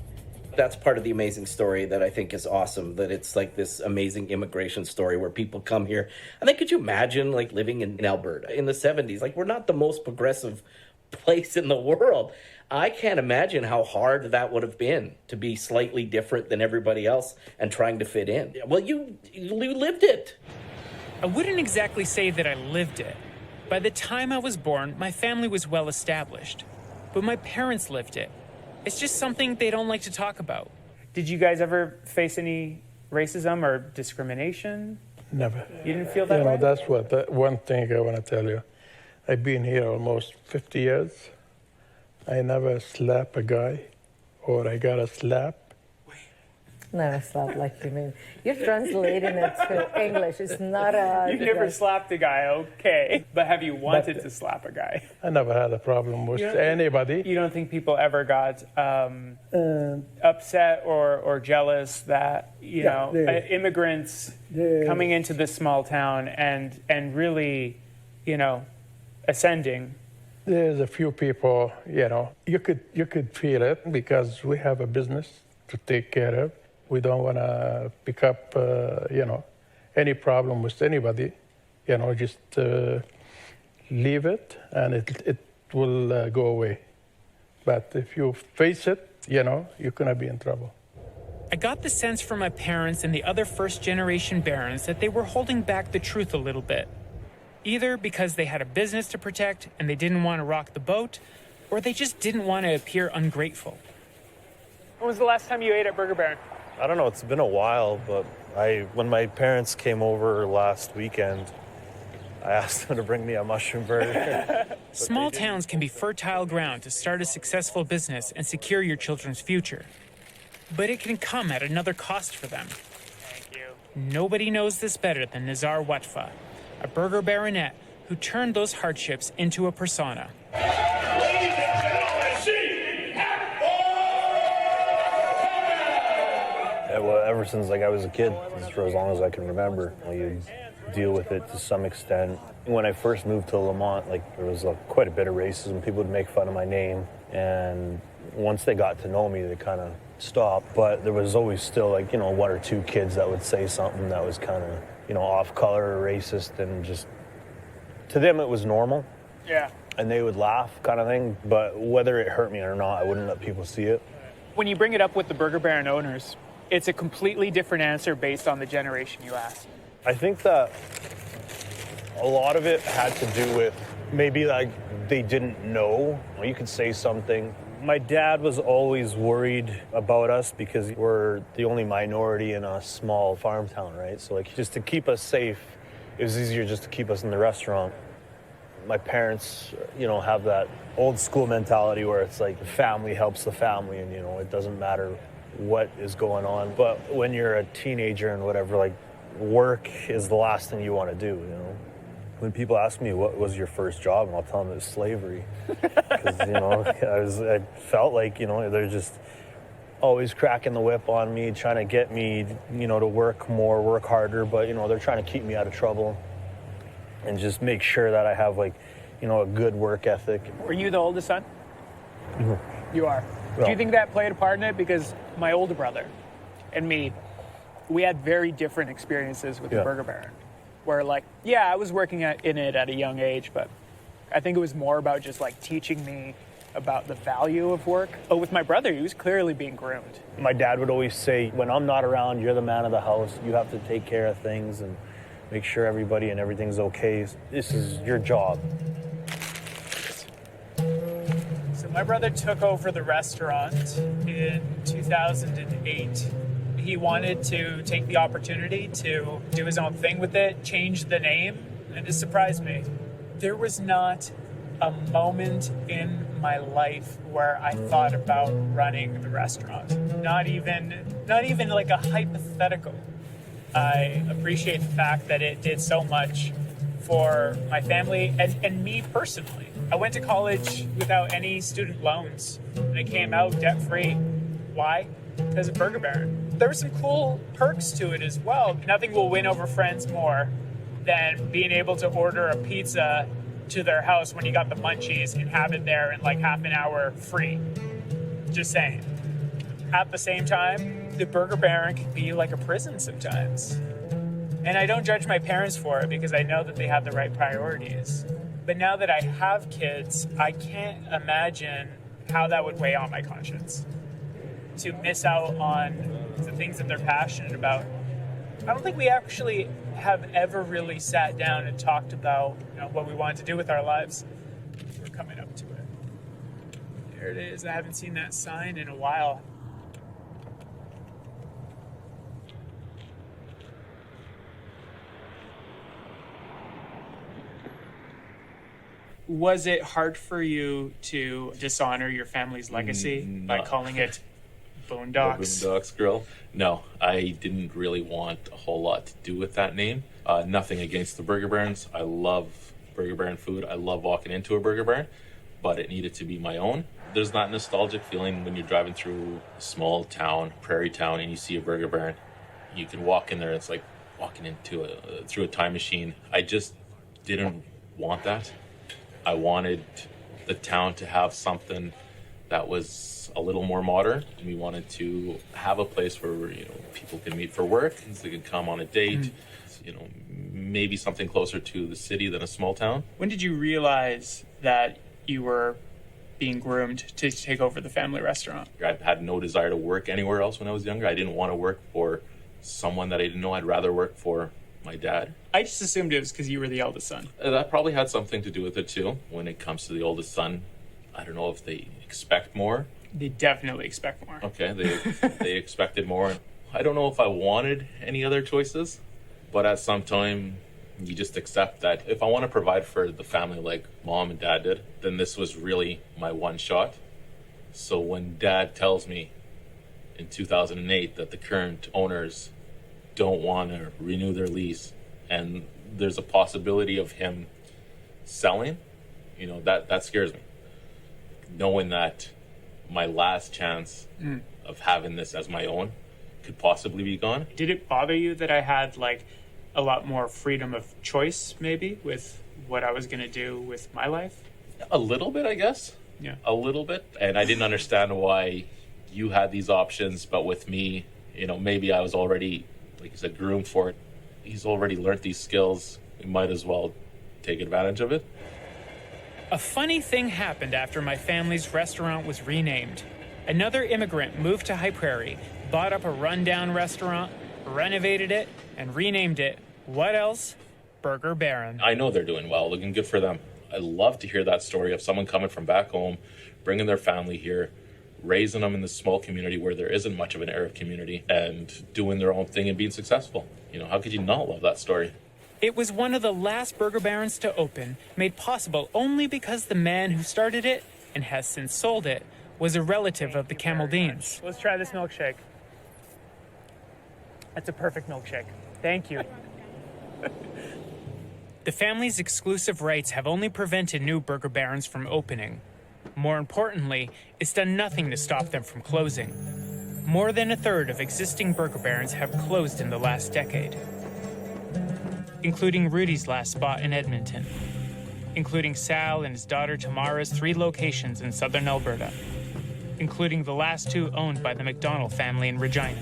That's part of the amazing story that I think is awesome, that it's like this amazing immigration story where people come here. And then could you imagine like living in Alberta in the 70s? Like, we're not the most progressive place in the world. I can't imagine how hard that would have been to be slightly different than everybody else and trying to fit in. Well, you lived it. I wouldn't exactly say that I lived it. By the time I was born, my family was well established. But my parents lived it. It's just something they don't like to talk about. Did you guys ever face any racism or discrimination? Never. You didn't feel that way? That's one thing I want to tell you. I've been here almost 50 years. I never slapped a guy, or I got a slap. Never slapped like you mean. You're translating it to English. It's not a... You've never slapped a guy, okay. But have you wanted to slap a guy? I never had a problem with anybody. You don't think people ever got upset or jealous that, immigrants coming into this small town and really, ascending? There's a few people, you could feel it because we have a business to take care of. We don't want to pick up, any problem with anybody. Just leave it and it will go away. But if you face it, you're going to be in trouble. I got the sense from my parents and the other first-generation Barons that they were holding back the truth a little bit. Either because they had a business to protect and they didn't want to rock the boat, or they just didn't want to appear ungrateful. When was the last time you ate at Burger Baron? I don't know, it's been a while, but when my parents came over last weekend, I asked them to bring me a mushroom burger. Small towns can be fertile ground to start a successful business and secure your children's future. But it can come at another cost for them. Thank you. Nobody knows this better than Nizar Watfa, a burger baronet who turned those hardships into a persona. Well, ever since I was a kid, for as long as I can remember, you deal with it to some extent. When I first moved to Lamont, there was quite a bit of racism. People would make fun of my name, and once they got to know me, they kind of stopped. But there was always still one or two kids that would say something that was kind of off color or racist, and just to them it was normal. Yeah. And they would laugh, kind of thing. But whether it hurt me or not, I wouldn't let people see it. When you bring it up with the Burger Baron owners, it's a completely different answer based on the generation you ask. I think that a lot of it had to do with maybe they didn't know. You could say something. My dad was always worried about us because we're the only minority in a small farm town, right? So just to keep us safe, it was easier just to keep us in the restaurant. My parents, have that old school mentality where it's the family helps the family, and it doesn't matter what is going on. But when you're a teenager and whatever, work is the last thing you want to do, When people ask me what was your first job, and I'll tell them it was slavery. Because, I felt they're just always cracking the whip on me, trying to get me, to work more, work harder, but, they're trying to keep me out of trouble and just make sure that I have, a good work ethic. Were you the oldest son? Mm-hmm. You are. Well, do you think that played a part in it? Because my older brother and me, we had very different experiences with the Burger Baron. Where I was working in it at a young age, but I think it was more about just like teaching me about the value of work. But with my brother, he was clearly being groomed. My dad would always say, when I'm not around, you're the man of the house. You have to take care of things and make sure everybody and everything's okay. This is your job. So my brother took over the restaurant in 2008. He wanted to take the opportunity to do his own thing with it, change the name, and it surprised me. There was not a moment in my life where I thought about running the restaurant. Not even like a hypothetical. I appreciate the fact that it did so much for my family and me personally. I went to college without any student loans, and I came out debt-free. Why? Because of Burger Baron. There were some cool perks to it as well. Nothing will win over friends more than being able to order a pizza to their house when you got the munchies and have it there in like half an hour free. Just saying. At the same time, the Burger Baron can be like a prison sometimes. And I don't judge my parents for it because I know that they have the right priorities. But now that I have kids, I can't imagine how that would weigh on my conscience. To miss out on the things that they're passionate about. I don't think we actually have ever really sat down and talked about, what we wanted to do with our lives. We're coming up to it. There it is. I haven't seen that sign in a while. Was it hard for you to dishonor your family's legacy by calling it Boondocks? The Boondocks Grill? No, I didn't really want a whole lot to do with that name. Nothing against the Burger Barons. I love Burger Baron food. I love walking into a Burger Baron, but it needed to be my own. There's that nostalgic feeling when you're driving through a small town, prairie town, and you see a Burger Baron. You can walk in there, it's like walking into through a time machine. I just didn't want that. I wanted the town to have something that was a little more modern. We wanted to have a place where people can meet for work, they can come on a date, maybe something closer to the city than a small town. When did you realize that you were being groomed to take over the family restaurant? I had no desire to work anywhere else when I was younger. I didn't want to work for someone that I didn't know. I'd rather work for my dad. I just assumed it was because you were the eldest son. That probably had something to do with it too. When it comes to the oldest son, I don't know if they expect more. They definitely expect more. Okay, they expected more. I don't know if I wanted any other choices, but at some time you just accept that if I want to provide for the family like mom and dad did, then this was really my one shot. So when dad tells me in 2008 that the current owners don't want to renew their lease and there's a possibility of him selling, that scares me. Knowing that my last chance of having this as my own could possibly be gone. Did it bother you that I had like a lot more freedom of choice maybe with what I was going to do with my life? A little bit, I guess. Yeah. A little bit. And I didn't understand why you had these options, but with me, maybe I was already, like you said, groomed for it. He's already learned these skills. We might as well take advantage of it. A funny thing happened after my family's restaurant was renamed. Another immigrant moved to High Prairie, bought up a rundown restaurant, renovated it, and renamed it, what else? Burger Baron. I know they're doing well, looking good for them. I love to hear that story of someone coming from back home, bringing their family here, raising them in this small community where there isn't much of an Arab community, and doing their own thing and being successful. How could you not love that story? It was one of the last Burger Barons to open, made possible only because the man who started it, and has since sold it, was a relative of the Camaldines. Let's try this milkshake. That's a perfect milkshake. Thank you. The family's exclusive rights have only prevented new Burger Barons from opening. More importantly, it's done nothing to stop them from closing. More than a third of existing Burger Barons have closed in the last decade, including Rudy's last spot in Edmonton, including Sal and his daughter Tamara's 3 locations in southern Alberta, including the last 2 owned by the McDonald family in Regina.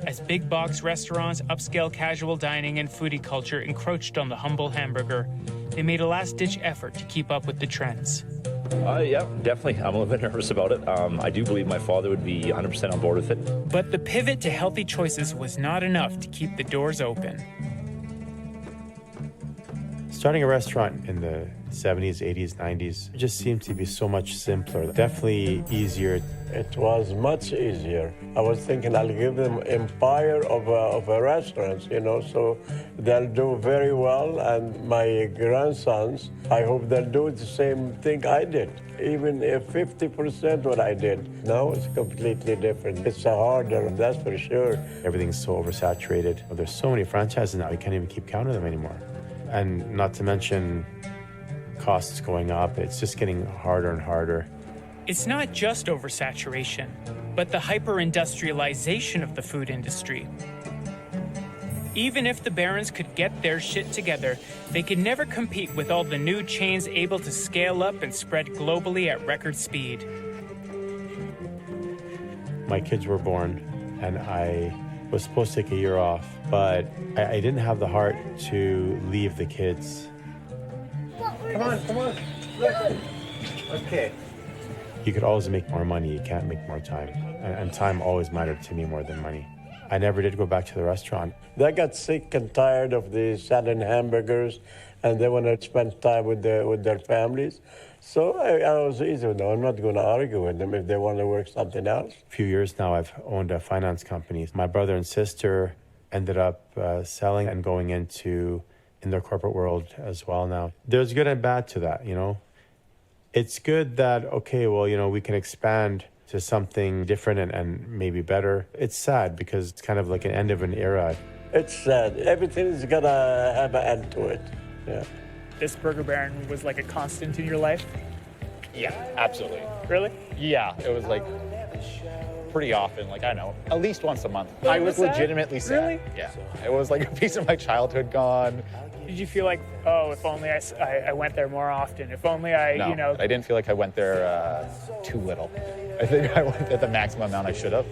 A as big box restaurants, upscale casual dining, and foodie culture encroached on the humble hamburger, they made a last-ditch effort to keep up with the trends. Yeah, definitely. I'm a little bit nervous about it. I do believe my father would be 100% on board with it. But the pivot to healthy choices was not enough to keep the doors open. Starting a restaurant in the 70s, 80s, 90s just seemed to be so much simpler, definitely easier. It was much easier. I was thinking I'll give them empire of a restaurants, you know, so they'll do very well. And my grandsons, I hope they'll do the same thing I did, even if 50% what I did. Now it's completely different. It's harder, that's for sure. Everything's so oversaturated. There's so many franchises now, you can't even keep count of them anymore. And not to mention costs going up. It's just getting harder and harder. It's not just oversaturation, but the hyper-industrialization of the food industry. Even if the Barons could get their shit together, they could never compete with all the new chains able to scale up and spread globally at record speed. My kids were born, and I was supposed to take a year off, but I didn't have the heart to leave the kids. Come on. Okay. You could always make more money, you can't make more time. And time always mattered to me more than money. I never did go back to the restaurant. They got sick and tired of the selling hamburgers, and they want to spend time with their families. So I was easy with them. I'm not going to argue with them if they want to work something else. A few years now, I've owned a finance company. My brother and sister ended up selling and going in their corporate world as well now. There's good and bad to that, you know. It's good that, okay, well, you know, we can expand to something different and maybe better. It's sad because it's kind of like an end of an era. It's sad. Everything's got to have an end to it. Yeah. This Burger Baron was like a constant in your life? Yeah, absolutely. Really? Yeah, it was like pretty often, like I know, at least once a month. Really I was sad? legitimately sad. Really? Yeah, it was like a piece of my childhood gone. Did you feel like, oh, if only I went there more often, if only I, No, you know... I didn't feel like I went there too little. I think I went at the maximum amount I should have.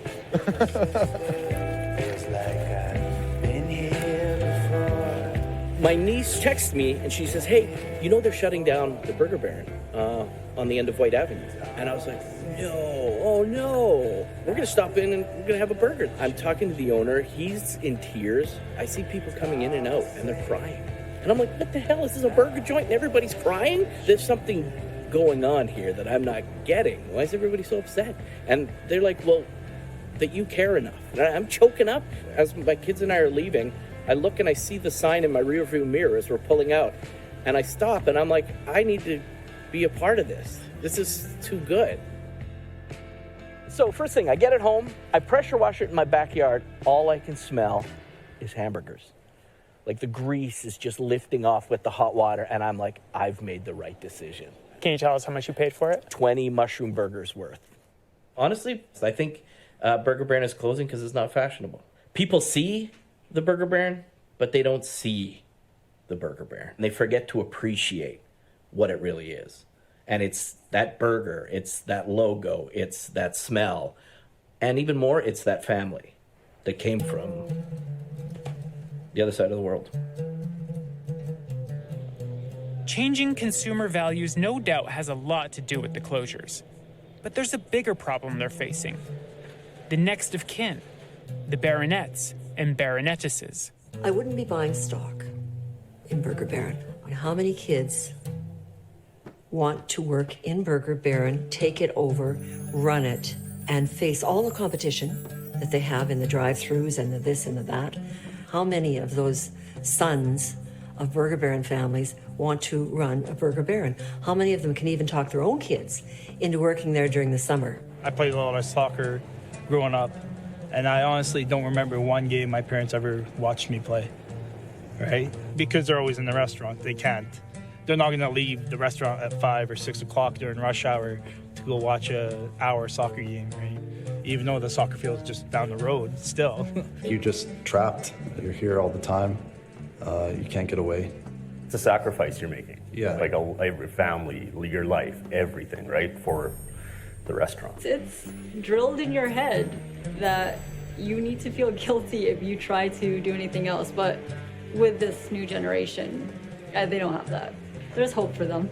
My niece texts me and she says, hey, you know they're shutting down the Burger Baron on the end of White Avenue. And I was like, no, oh no. We're gonna stop in and we're gonna have a burger. I'm talking to the owner, he's in tears. I see people coming in and out and they're crying. And I'm like, what the hell, is this a burger joint and everybody's crying? There's something going on here that I'm not getting. Why is everybody so upset? And they're like, well, that you care enough. And I'm choking up as my kids and I are leaving. I look and I see the sign in my rearview mirror as we're pulling out. And I stop and I'm like, I need to be a part of this. This is too good. So first thing, I get it home, I pressure wash it in my backyard. All I can smell is hamburgers. Like the grease is just lifting off with the hot water. And I'm like, I've made the right decision. Can you tell us how much you paid for it? 20 mushroom burgers worth. Honestly, I think Burger Baron is closing because it's not fashionable. People see the Burger Baron, but they don't see the Burger Baron. And they forget to appreciate what it really is. And it's that burger, it's that logo, it's that smell, and even more, it's that family that came from the other side of the world. Changing consumer values no doubt has a lot to do with the closures. But there's a bigger problem they're facing. The next of kin, the baronets and baronetesses. I wouldn't be buying stock in Burger Baron. How many kids want to work in Burger Baron, take it over, run it, and face all the competition that they have in the drive-thrus and the this and the that? How many of those sons of Burger Baron families want to run a Burger Baron? How many of them can even talk their own kids into working there during the summer? I played a lot of soccer growing up, and I honestly don't remember one game my parents ever watched me play, right? Because they're always in the restaurant. They can't. They're not going to leave the restaurant at 5 or 6 o'clock during rush hour to go watch an hour soccer game, right? Even though the soccer field is just down the road, still. You're just trapped. You're here all the time. You can't get away. It's a sacrifice you're making. Yeah. Like a family, your life, everything, right, for the restaurant. It's drilled in your head that you need to feel guilty if you try to do anything else. But with this new generation, they don't have that. There's hope for them.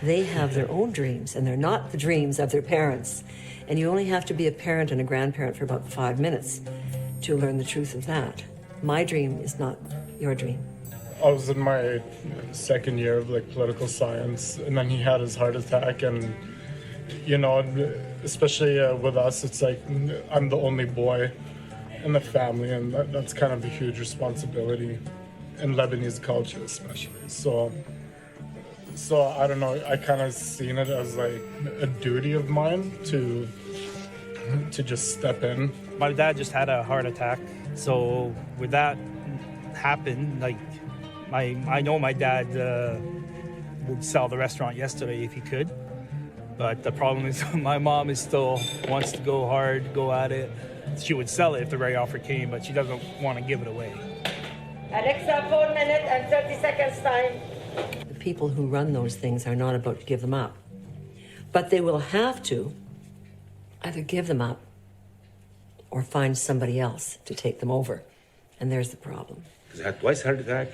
They have their own dreams, and they're not the dreams of their parents. And you only have to be a parent and a grandparent for about 5 minutes to learn the truth of that. My dream is not your dream. I was in my second year of political science, and then he had his heart attack, and especially with us, it's like I'm the only boy in the family, and that's kind of a huge responsibility in Lebanese culture, especially. So I don't know. I kind of seen it as like a duty of mine to just step in. My dad just had a heart attack, so with that happen, I know my dad would sell the restaurant yesterday if he could, but the problem is my mom is still wants to go hard, go at it. She would sell it if the right offer came, but she doesn't want to give it away. Alexa, 4 minutes and 30 seconds time. The people who run those things are not about to give them up, but they will have to either give them up or find somebody else to take them over, and there's the problem. I had twice heart attack,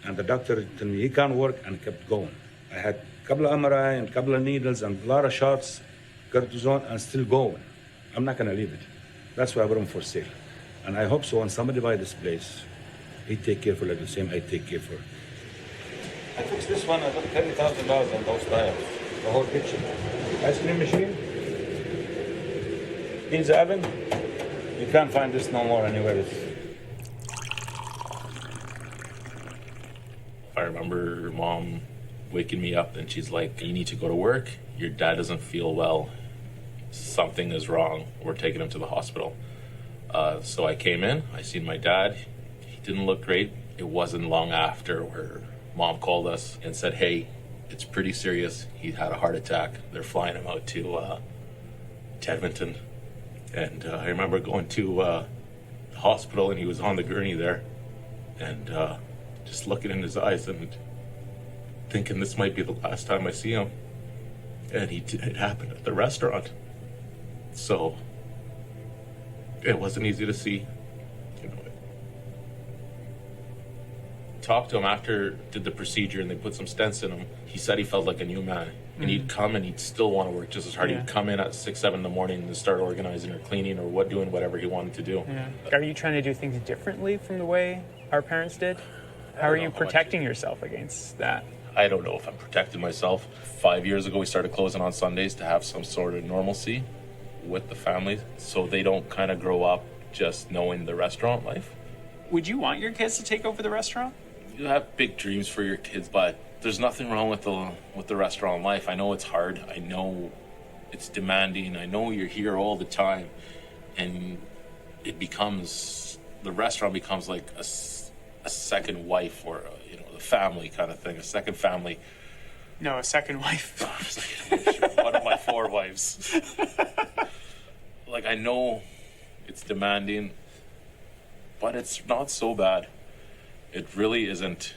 and the doctor told me he can't work, and kept going. I had a couple of MRI and a couple of needles and a lot of shots, cortisone, and still going. I'm not gonna leave it. That's why I put them for sale. And I hope so when somebody buy this place, he take care for it the same I take care for it. I fixed this one, I got $30,000 on those tires, the whole kitchen. Ice cream machine, pizza oven. You can't find this no more anywhere else. I remember Mom waking me up and she's like, you need to go to work. Your dad doesn't feel well. Something is wrong. We're taking him to the hospital. So I came in, I seen my dad. He didn't look great. It wasn't long after where Mom called us and said, hey, it's pretty serious. He had a heart attack. They're flying him out to Edmonton. And I remember going to the hospital, and he was on the gurney there, and just looking in his eyes and thinking this might be the last time I see him. And it happened at the restaurant. So it wasn't easy to see. Talked to him after did the procedure and they put some stents in him. He said he felt like a new man. And he'd come and he'd still want to work just as hard. Yeah. He'd come in at 6, 7 in the morning and start organizing or cleaning or doing whatever he wanted to do. Yeah. Are you trying to do things differently from the way our parents did? How are you protecting yourself against that? I don't know if I'm protecting myself. 5 years ago, we started closing on Sundays to have some sort of normalcy with the family so they don't kind of grow up just knowing the restaurant life. Would you want your kids to take over the restaurant? You have big dreams for your kids, but there's nothing wrong with the restaurant life. I know it's hard. I know it's demanding. I know you're here all the time, and the restaurant becomes like a second wife or the family kind of thing, a second family. No, a second wife. One of my 4 wives. I know it's demanding, but it's not so bad. It really isn't.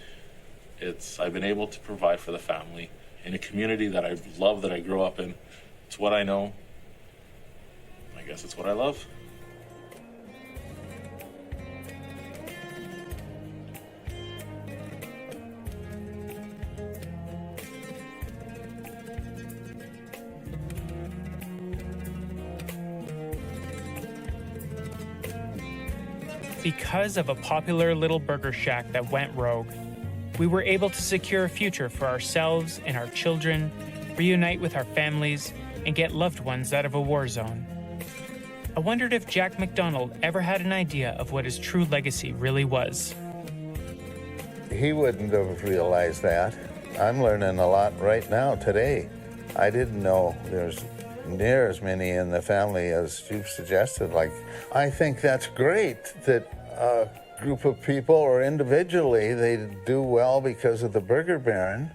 I've been able to provide for the family in a community that I love, that I grew up in. It's what I know. I guess it's what I love. Because of a popular little burger shack that went rogue, we were able to secure a future for ourselves and our children, reunite with our families, and get loved ones out of a war zone. I wondered if Jack McDonald ever had an idea of what his true legacy really was. He wouldn't have realized that. I'm learning a lot right now, today. I didn't know there's near as many in the family as you've suggested. I think that's great that a group of people, or individually, they do well because of the Burger Baron.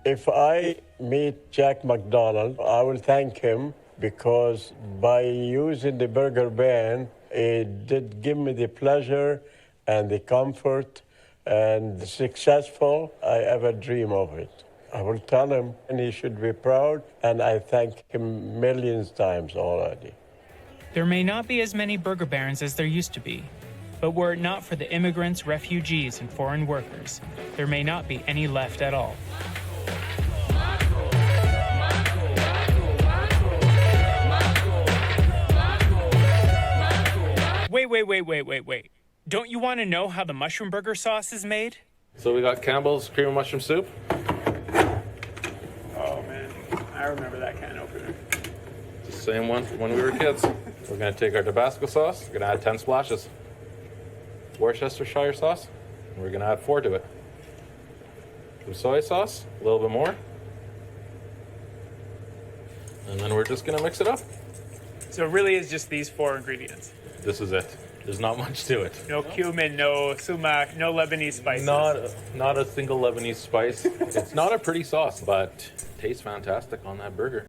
If I meet Jack McDonald, I will thank him, because by using the Burger Baron, it did give me the pleasure and the comfort and the successful I ever dream of it. I will tell him, and he should be proud, and I thank him millions times already. There may not be as many burger barons as there used to be, but were it not for the immigrants, refugees, and foreign workers, there may not be any left at all. Wait. Don't you want to know how the mushroom burger sauce is made? So we got Campbell's cream and mushroom soup. Oh man, I remember that can opener. The same one from when we were kids. We're gonna take our Tabasco sauce. We're gonna add 10 splashes. Worcestershire sauce. And we're gonna add 4 to it. Some soy sauce, a little bit more. And then we're just gonna mix it up. So it really is just these 4 ingredients. This is it. There's not much to it. No cumin, no sumac, no Lebanese spices. Not a single Lebanese spice. It's not a pretty sauce, but tastes fantastic on that burger.